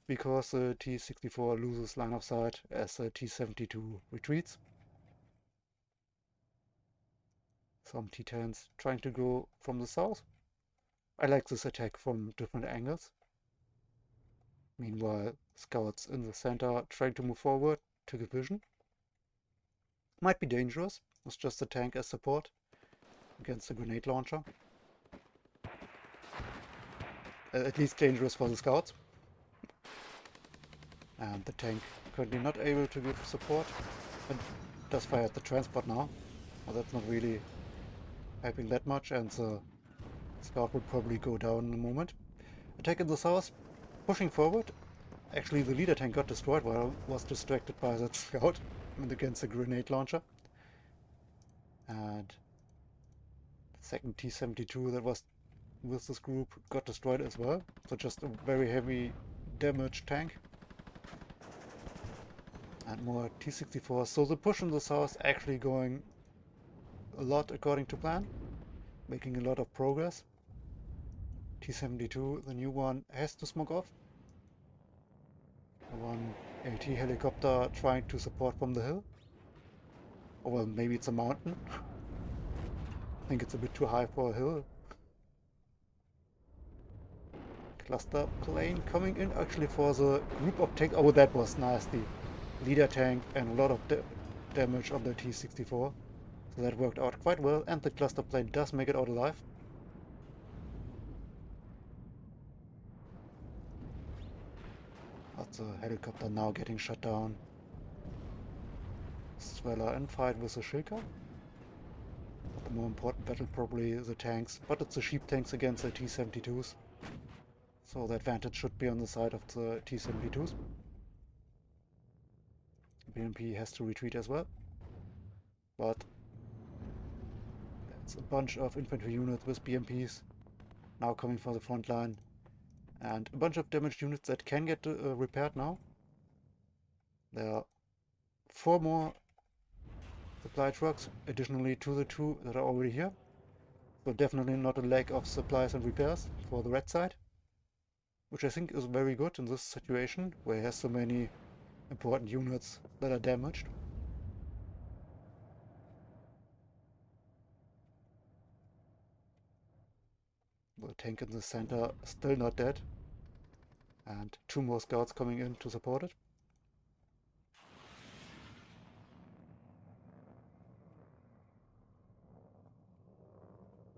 Because the T-64 loses line of sight as the T-72 retreats. Some T-10s trying to go from the south. I like this attack from different angles. Meanwhile, scouts in the center trying to move forward to give vision. Might be dangerous. It's just a tank as support against a grenade launcher. At least dangerous for the scouts. And the tank currently not able to give support. And does fire at the transport now. Well, that's not really helping that much, and the scout will probably go down in a moment. Attack in the south, pushing forward. Actually, the leader tank got destroyed while I was distracted by that scout and against the grenade launcher. And the second T-72 that was with this group got destroyed as well. So just a very heavy damage tank. And more T-64. So the push in the south actually going a lot according to plan. Making a lot of progress. T-72, the new one, has to smoke off. One AT helicopter trying to support from the hill. Or well, maybe it's a mountain. I think it's a bit too high for a hill. Cluster plane coming in actually for the group of tank. Oh, that was nasty. Leader tank and a lot of damage on the T-64. So that worked out quite well, and the cluster plane does make it out alive. But the helicopter now getting shut down. Sveller in fight with the Shilka. The more important battle probably the tanks, but it's the sheep tanks against the T-72s. So the advantage should be on the side of the T-72s. BMP has to retreat as well. But it's a bunch of infantry units with BMPs now coming for the front line. And a bunch of damaged units that can get repaired now. There are 4 more supply trucks additionally to the 2 that are already here. So definitely not a lack of supplies and repairs for the red side. Which I think is very good in this situation, where he has so many important units that are damaged. The tank in the center still not dead. And 2 more scouts coming in to support it.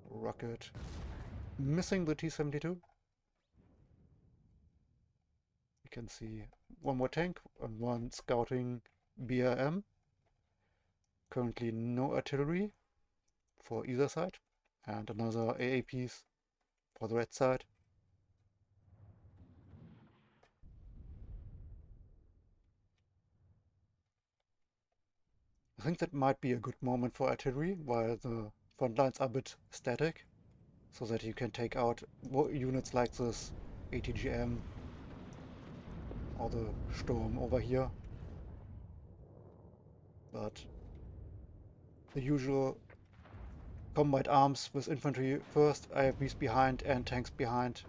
Rocket missing the T-72. You can see 1 more tank and 1 scouting BRM. Currently no artillery for either side. And another AA piece for the red side. I think that might be a good moment for artillery while the front lines are a bit static, so that you can take out units like this ATGM or the Sturm over here. But the usual combat arms with infantry first, IFBs behind and tanks behind,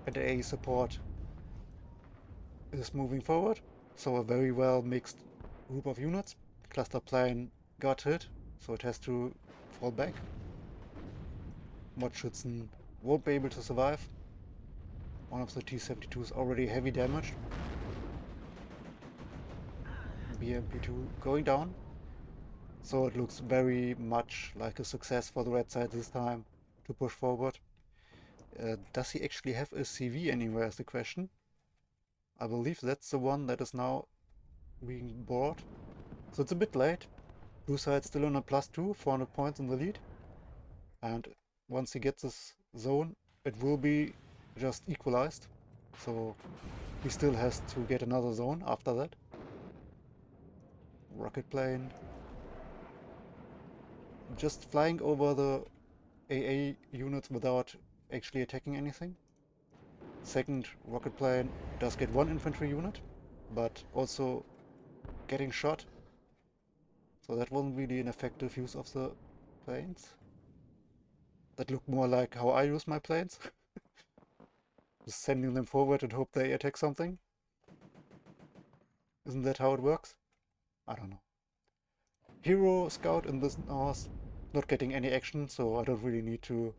and AA support is moving forward. So a very well mixed group of units. Cluster plane got hit, so it has to fall back. Modschützen won't be able to survive. One of the T-72 is already heavy damaged. BMP-2 going down. So it looks very much like a success for the red side this time to push forward. Does he actually have a CV anywhere is the question. I believe that's the one that is now being bored. So it's a bit late. Blue side still on a +2, 400 points in the lead. And once he gets this zone, it will be just equalized. So he still has to get another zone after that. Rocket plane. Just flying over the AA units without actually attacking anything. Second rocket plane does get one infantry unit, but also getting shot. So that wasn't really an effective use of the planes. That looked more like how I use my planes. Just sending them forward and hope they attack something. Isn't that how it works? I don't know. Hero Scout in this north, not getting any action, so I don't really need to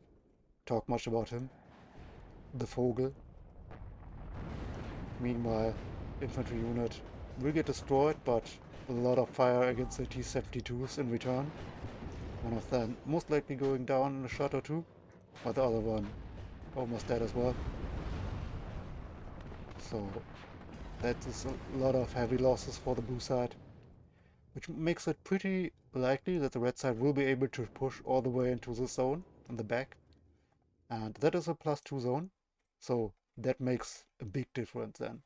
talk much about him. The Vogel. Meanwhile, infantry unit will get destroyed, but a lot of fire against the T-72s in return. One of them most likely going down in a shot or two, while the other one almost dead as well. So that is a lot of heavy losses for the blue side, which makes it pretty likely that the red side will be able to push all the way into the zone in the back. And that is a +2 zone, so that makes a big difference then.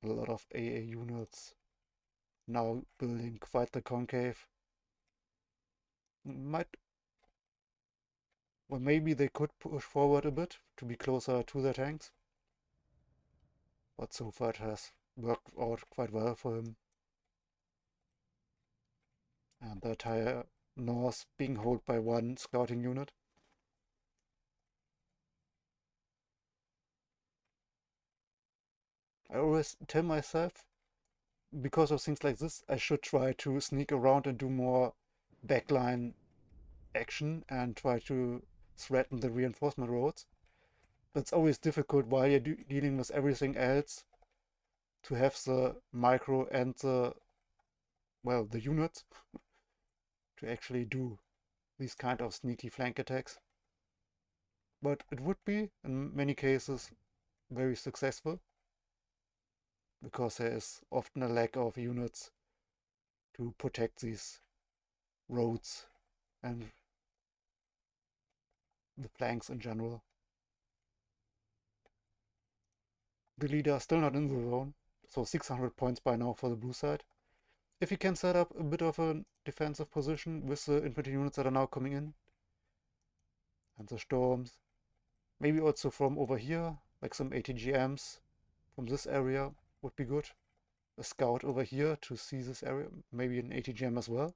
A lot of AA units now building quite the concave. Well, maybe they could push forward a bit to be closer to the tanks. But so far it has worked out quite well for him. And the entire north being held by one scouting unit. I always tell myself, because of things like this, I should try to sneak around and do more backline action and try to threaten the reinforcement roads. But it's always difficult while you're dealing with everything else to have the micro and the units to actually do these kind of sneaky flank attacks. But it would be, in many cases, very successful, because there is often a lack of units to protect these roads and the flanks in general. The leader is still not in the zone, so 600 points by now for the blue side. If he can set up a bit of a defensive position with the infantry units that are now coming in, and the storms, maybe also from over here, like some ATGMs from this area would be good. A scout over here to see this area, maybe an ATGM as well.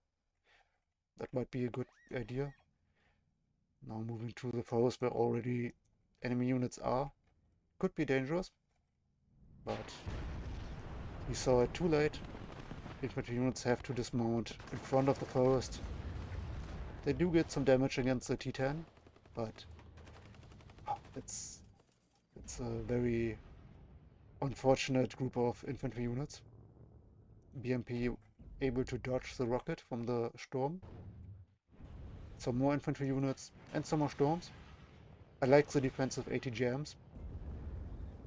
That might be a good idea. Now moving to the forest where already enemy units are. Could be dangerous, but we saw it too late. Infantry units have to dismount in front of the forest. They do get some damage against the T-10, but it's a very unfortunate group of infantry units. BMP able to dodge the rocket from the storm. Some more infantry units and some more storms. I like the defensive ATGMs.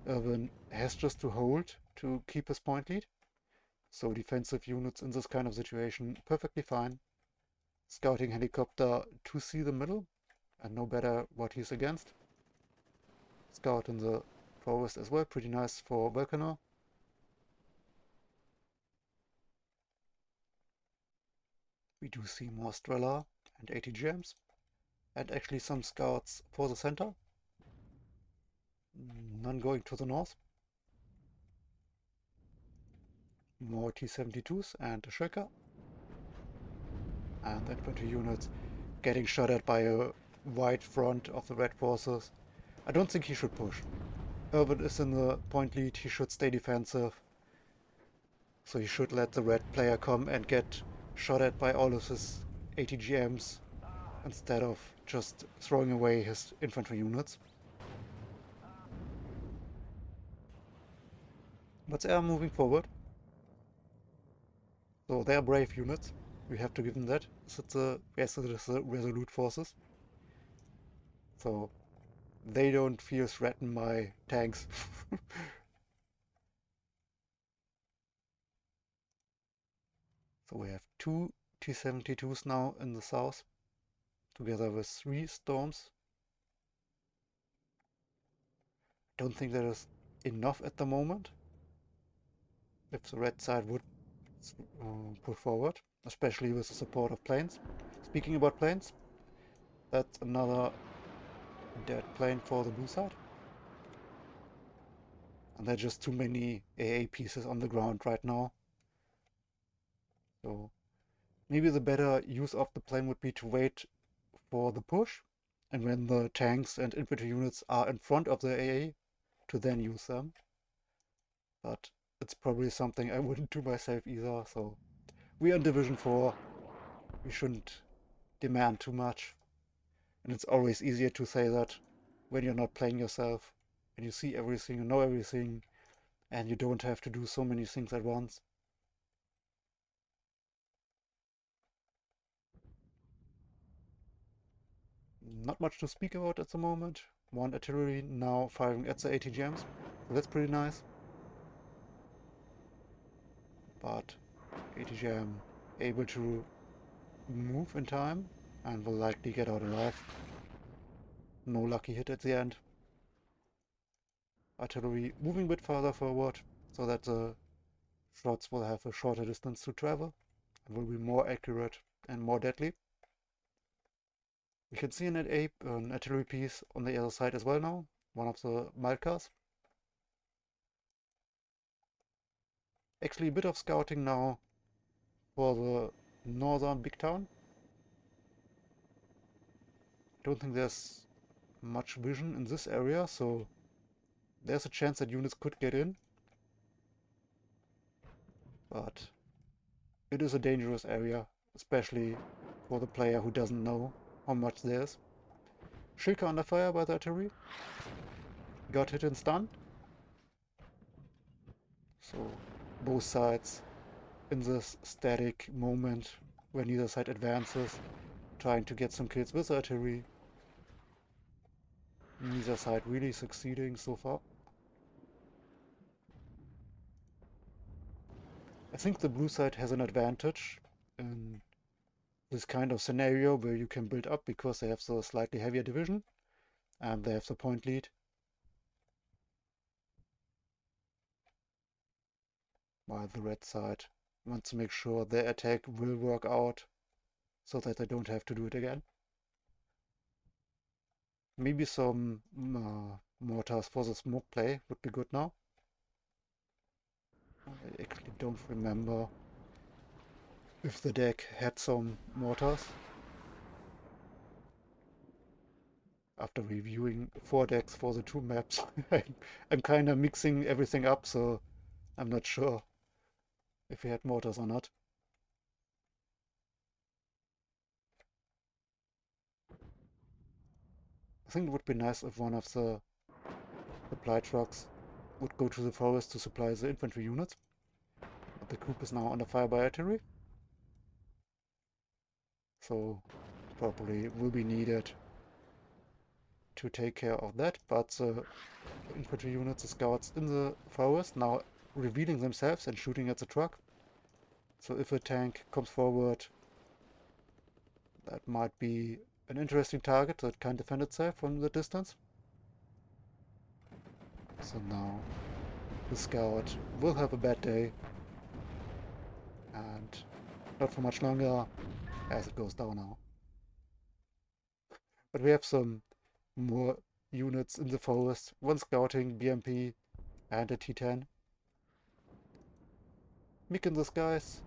Erwin has just to hold to keep his point lead. So defensive units in this kind of situation, perfectly fine. Scouting helicopter to see the middle and know better what he's against. Scout in the forest as well, pretty nice for Velkanor. We do see more Strela and ATGMs, and actually some scouts for the center. None going to the north. More T-72s and a Shulker. And infantry units getting shot at by a wide front of the red forces. I don't think he should push. Erwin is in the point lead, he should stay defensive. So he should let the red player come and get shot at by all of his ATGMs instead of just throwing away his infantry units. But they are moving forward. So they are brave units. We have to give them that. Yes, it is the resolute forces. So they don't feel threatened by tanks. So we have 2 T-72s now in the south, together with 3 storms. Don't think that is enough at the moment. If the red side would push forward, especially with the support of planes. Speaking about planes, that's another dead plane for the blue side. And there are just too many AA pieces on the ground right now. So maybe the better use of the plane would be to wait for the push, and when the tanks and infantry units are in front of the AA, to then use them. But it's probably something I wouldn't do myself either, so we are in Division 4. We shouldn't demand too much. And it's always easier to say that when you're not playing yourself, and you see everything, you know everything, and you don't have to do so many things at once. Not much to speak about at the moment. One artillery now firing at the ATGMs, so that's pretty nice. But ATGM able to move in time and will likely get out alive. No lucky hit at the end. Artillery moving a bit further forward so that the shots will have a shorter distance to travel and will be more accurate and more deadly. We can see an artillery piece on the other side as well now, one of the mild cars. Actually a bit of scouting now for the northern big town. Don't think there's much vision in this area, so there's a chance that units could get in. But it is a dangerous area, especially for the player who doesn't know how much there is. Shulker under fire by the artillery. Got hit and stunned. So both sides in this static moment where neither side advances, trying to get some kills with artillery. Neither side really succeeding so far. I think the blue side has an advantage in this kind of scenario where you can build up because they have the slightly heavier division and they have the point lead. While the red side wants to make sure their attack will work out so that they don't have to do it again. Maybe some mortars for the smoke play would be good now. I actually don't remember if the deck had some mortars. After reviewing 4 decks for the 2 maps, I'm kind of mixing everything up, so I'm not sure if we had mortars or not. I think it would be nice if one of the supply trucks would go to the forest to supply the infantry units. But the coop is now under fire by artillery, so probably will be needed to take care of that. But the infantry units, the scouts in the forest, now revealing themselves and shooting at the truck. So if a tank comes forward, that might be an interesting target that can defend itself from the distance. So now the scout will have a bad day, and not for much longer as it goes down now. But we have some more units in the forest, one scouting, BMP, and a T-10. Mick in the skies,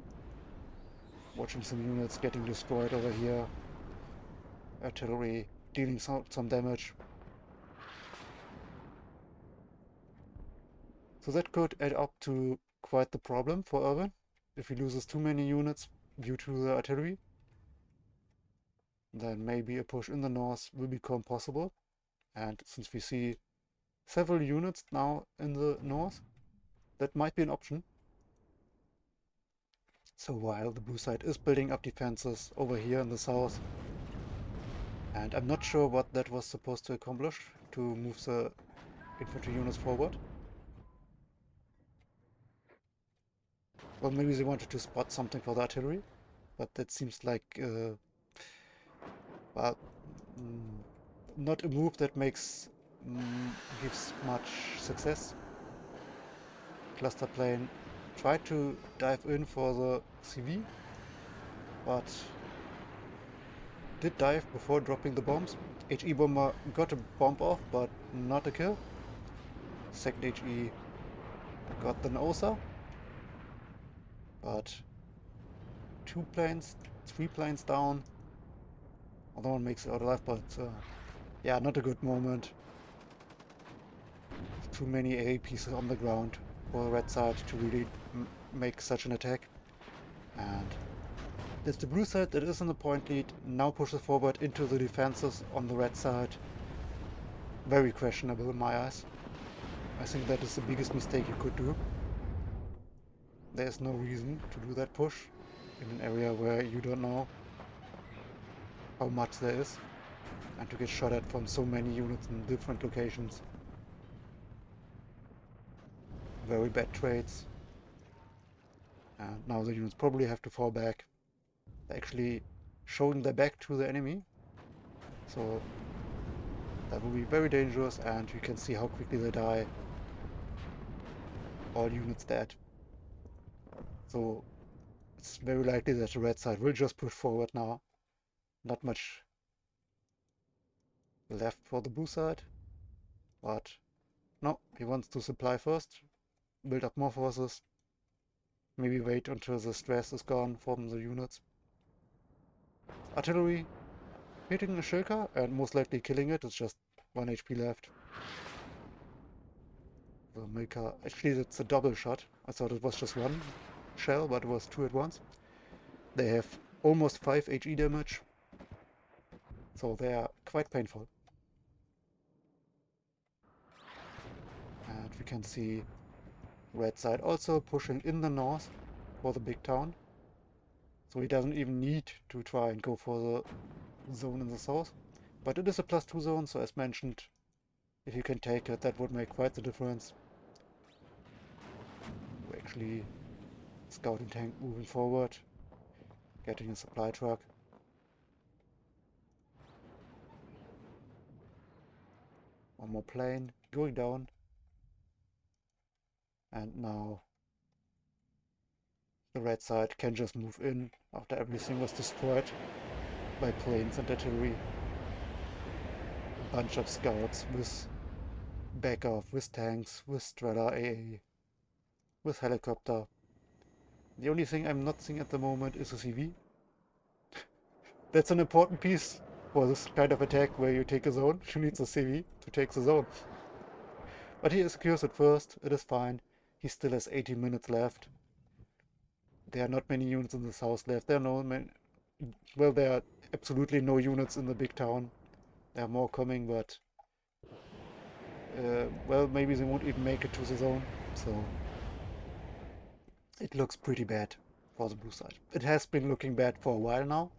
watching some units getting destroyed over here. Artillery dealing some damage. So that could add up to quite the problem for Erwin if he loses too many units due to the artillery. Then maybe a push in the north will become possible. And since we see several units now in the north, that might be an option. So while the blue side is building up defenses over here in the south, and I'm not sure what that was supposed to accomplish, to move the infantry units forward. Well, maybe they wanted to spot something for the artillery, but that seems like, well, not a move that gives much success. Cluster plane tried to dive in for the CV, but did dive before dropping the bombs. HE bomber got a bomb off, but not a kill. Second HE got the Osa, but 2 planes, 3 planes down. Other one makes it out alive, but yeah, not a good moment. Too many AA pieces on the ground for the red side to really make such an attack. And that's the blue side that is in the point lead, now pushes forward into the defenses on the red side. Very questionable in my eyes. I think that is the biggest mistake you could do. There's no reason to do that push in an area where you don't know how much there is, and to get shot at from so many units in different locations. Very bad trades. And now the units probably have to fall back. They're actually showing their back to the enemy. So that will be very dangerous, and you can see how quickly they die. All units dead. So it's very likely that the red side will just push forward now. Not much left for the blue side. But no, he wants to supply first, build up more forces, maybe wait until the stress is gone from the units. Artillery hitting a Shilka and most likely killing it. It's just 1 HP left. The Milka, actually it's a double shot. I thought it was just one shell, but it was 2 at once. They have almost 5 HE damage, so they are quite painful. And we can see red side also pushing in the north for the big town. So he doesn't even need to try and go for the zone in the south. But it is a +2 zone, so as mentioned, if you can take it, that would make quite the difference. We're actually scouting tank moving forward, getting a supply truck. One more plane going down. And now the red side can just move in after everything was destroyed by planes and artillery. A bunch of scouts with backup, with tanks, with Strela AA, with helicopter. The only thing I'm not seeing at the moment is a CV. That's an important piece for this kind of attack where you take a zone. You need a CV to take the zone. But he secures it first, it is fine. He still has 80 minutes left. There are not many units in the south left. There are absolutely no units in the big town. There are more coming, but well, maybe they won't even make it to the zone. So it looks pretty bad for the blue side. It has been looking bad for a while now.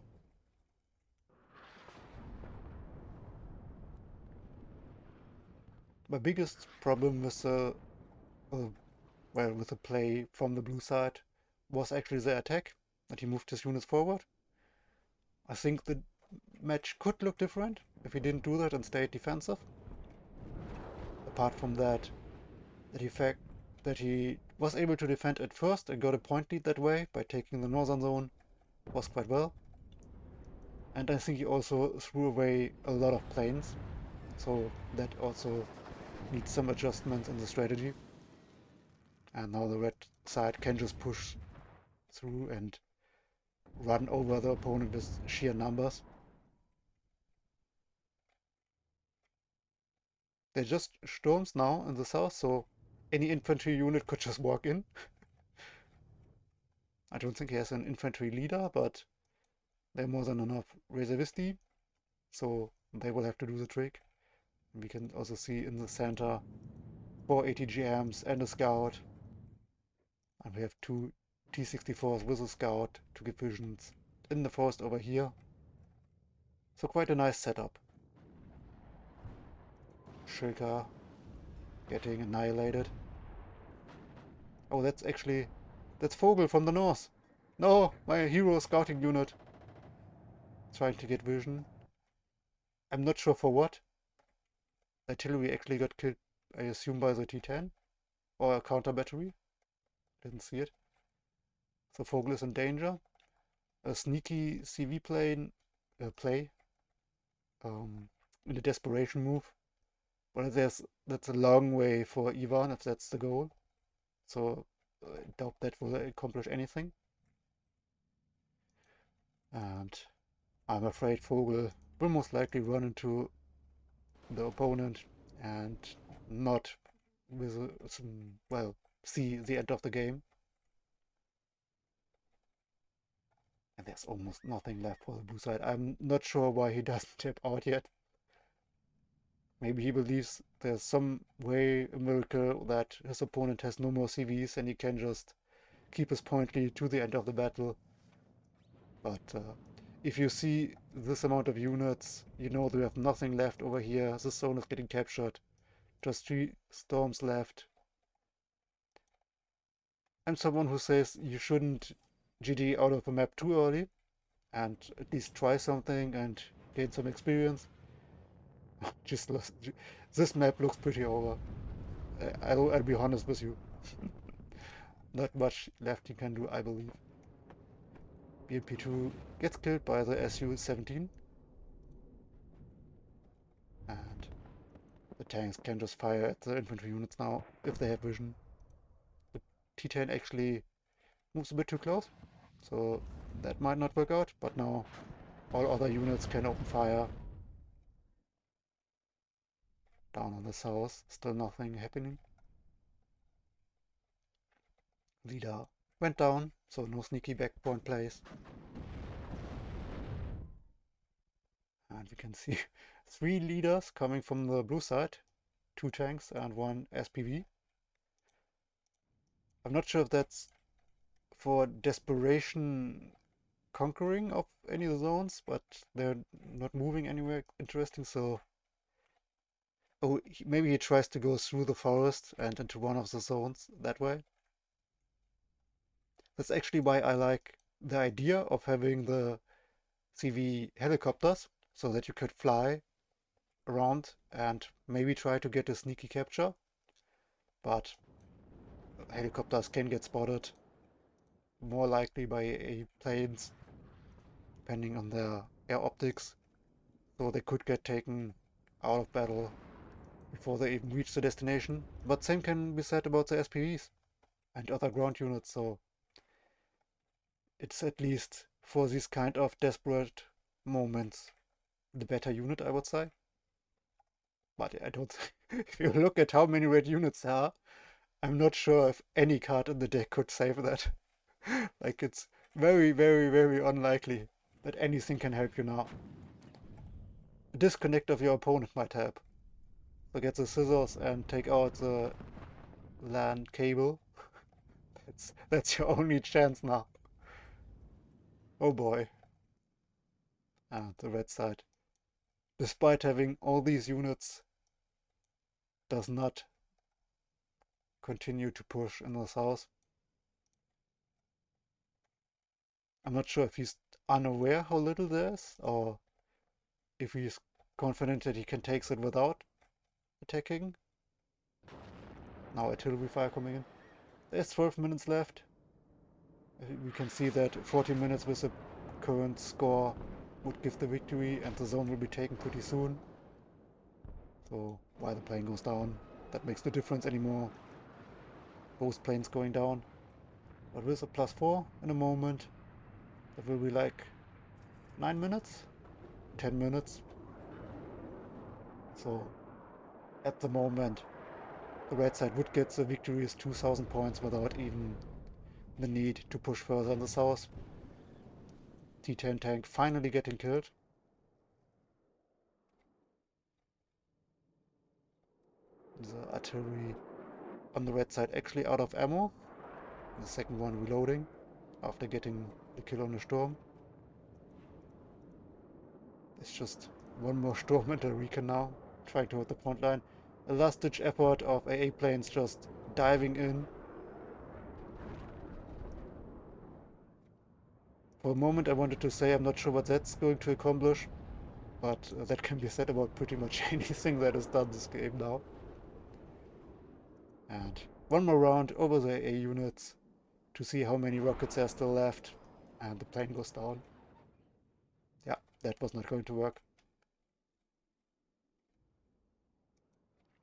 My biggest problem with the with the play from the blue side was actually the attack, that he moved his units forward. I think the match could look different if he didn't do that and stayed defensive. Apart from that, the fact that he was able to defend at first and got a point lead that way by taking the northern zone was quite well. And I think he also threw away a lot of planes, so that also needs some adjustments in the strategy. And now the red side can just push through and run over the opponent with sheer numbers. They're just storms now in the south, so any infantry unit could just walk in. I don't think he has an infantry leader, but they're more than enough reservisti, so they will have to do the trick. We can also see in the center 4 ATGMs and a scout. And we have 2 T-64s with a scout, 2 divisions in the forest over here. So quite a nice setup. Shilka getting annihilated. Oh, that's Vogel from the north. No, my hero scouting unit. Trying to get vision. I'm not sure for what. Artillery actually got killed, I assume, by the T-10 or a counter battery. Didn't see it. So Vogel is in danger. A sneaky CV plane play in a desperation move. But that's a long way for Ivan if that's the goal. So I doubt that will accomplish anything. And I'm afraid Vogel will most likely run into the opponent and not with see the end of the game. And there's almost nothing left for the blue side. I'm not sure why he doesn't tap out yet. Maybe he believes there's some way, a miracle, that his opponent has no more CVs and he can just keep his point lead to the end of the battle. But if you see this amount of units, you know they have nothing left over here. This zone is getting captured. Just 3 storms left. I'm someone who says you shouldn't GD out of the map too early and at least try something and gain some experience. This map looks pretty over. I'll be honest with you. Not much left he can do, I believe. BMP2 gets killed by the Su-17. And the tanks can just fire at the infantry units now, if they have vision. The T-10 actually moves a bit too close, so that might not work out, but now all other units can open fire. Down on the south, still nothing happening. Leader went down, so no sneaky backpoint plays. And we can see 3 leaders coming from the blue side, 2 tanks and 1 SPV. I'm not sure if that's for desperation conquering of any of the zones, but they're not moving anywhere interesting, so... Oh, maybe he tries to go through the forest and into one of the zones that way. That's actually why I like the idea of having the CV helicopters, so that you could fly around and maybe try to get a sneaky capture. But helicopters can get spotted more likely by planes, depending on their air optics, so they could get taken out of battle before they even reach the destination. But same can be said about the SPVs and other ground units, so it's at least for these kind of desperate moments the better unit, I would say. But I don't if you look at how many red units there are, I'm not sure if any card in the deck could save that. Like, it's very, very, very unlikely that anything can help you now. A disconnect of your opponent might help. So get the scissors and take out the LAN cable. That's your only chance now. Oh boy. And the red side, despite having all these units, does not continue to push in the south. I'm not sure if he's unaware how little there is, or if he's confident that he can take it without attacking. Now artillery fire coming in. There's 12 minutes left. We can see that 40 minutes with the current score would give the victory, and the zone will be taken pretty soon. So while the plane goes down, that makes no difference anymore. Both planes going down. But with a +4 in a moment, that will be like 9 minutes, 10 minutes. So at the moment, the red side would get the victorious 2000 points without even the need to push further in the south. T10 tank finally getting killed. The artillery on the red side actually out of ammo. The second one reloading after getting the kill on the storm. It's just one more storm and a recon now, trying to hold the front line. A last-ditch effort of AA planes just diving in. For a moment I wanted to say I'm not sure what that's going to accomplish, but that can be said about pretty much anything that is done this game now. And one more round over the AA units to see how many rockets are still left, and the plane goes down. Yeah, that was not going to work.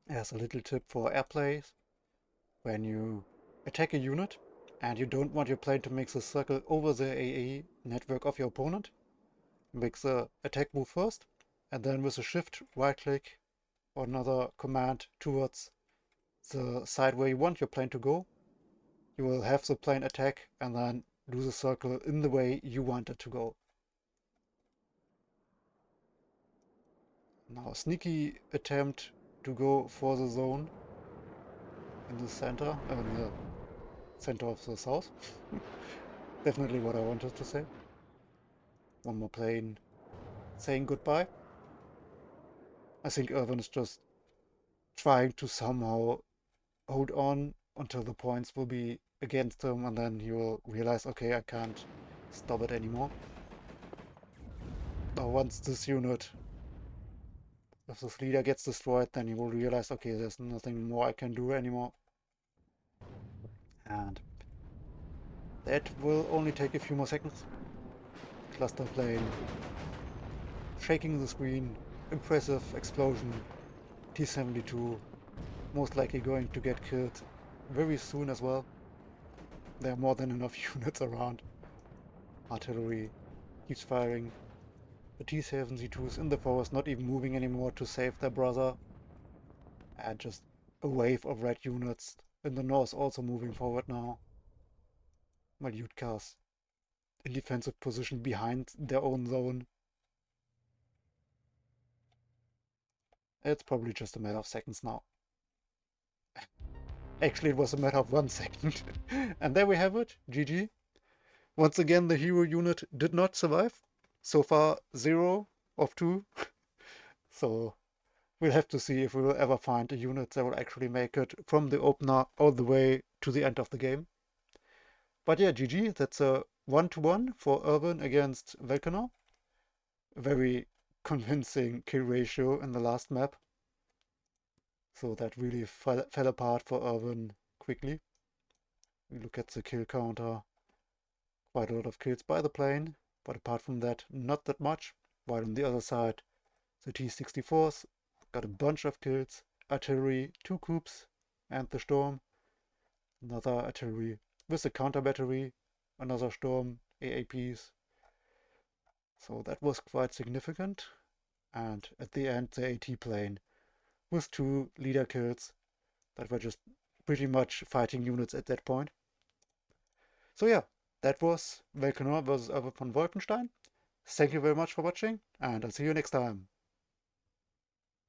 Here's a little tip for airplays. When you attack a unit and you don't want your plane to make the circle over the AA network of your opponent, make the attack move first, and then with a shift right click or another command towards the side where you want your plane to go, you will have the plane attack and then do the circle in the way you want it to go. Now a sneaky attempt to go for the zone in the center of the south. Definitely what I wanted to say. One more plane saying goodbye. I think Erwin is just trying to somehow hold on until the points will be against him, and then he will realize, okay, I can't stop it anymore. Now once this unit, if this leader gets destroyed, then he will realize, okay, there's nothing more I can do anymore. And that will only take a few more seconds. Cluster plane shaking the screen, impressive explosion, T-72 most likely going to get killed very soon as well. There are more than enough units around. Artillery keeps firing. The T-72s in the forest not even moving anymore to save their brother. And just a wave of red units in the north also moving forward now. Malyutkas in defensive position behind their own zone. It's probably just a matter of seconds now. Actually, it was a matter of 1 second. And there we have it. GG. Once again, the hero unit did not survive. So far, 0 of 2. So we'll have to see if we will ever find a unit that will actually make it from the opener all the way to the end of the game. But yeah, GG. That's a 1-1 for Erwin against Velkanor. Very convincing kill ratio in the last map. So that really fell apart for Erwin quickly. We look at the kill counter. Quite a lot of kills by the plane, but apart from that, not that much. While on the other side, the T-64s got a bunch of kills. Artillery, 2 coups, and the storm. Another artillery with a counter battery. Another storm, AAPs. So that was quite significant. And at the end, the AT plane with 2 leader kills that were just pretty much fighting units at that point. So yeah, that was Velkanor vs. ErwinVonWolfenstein. Thank you very much for watching, and I'll see you next time.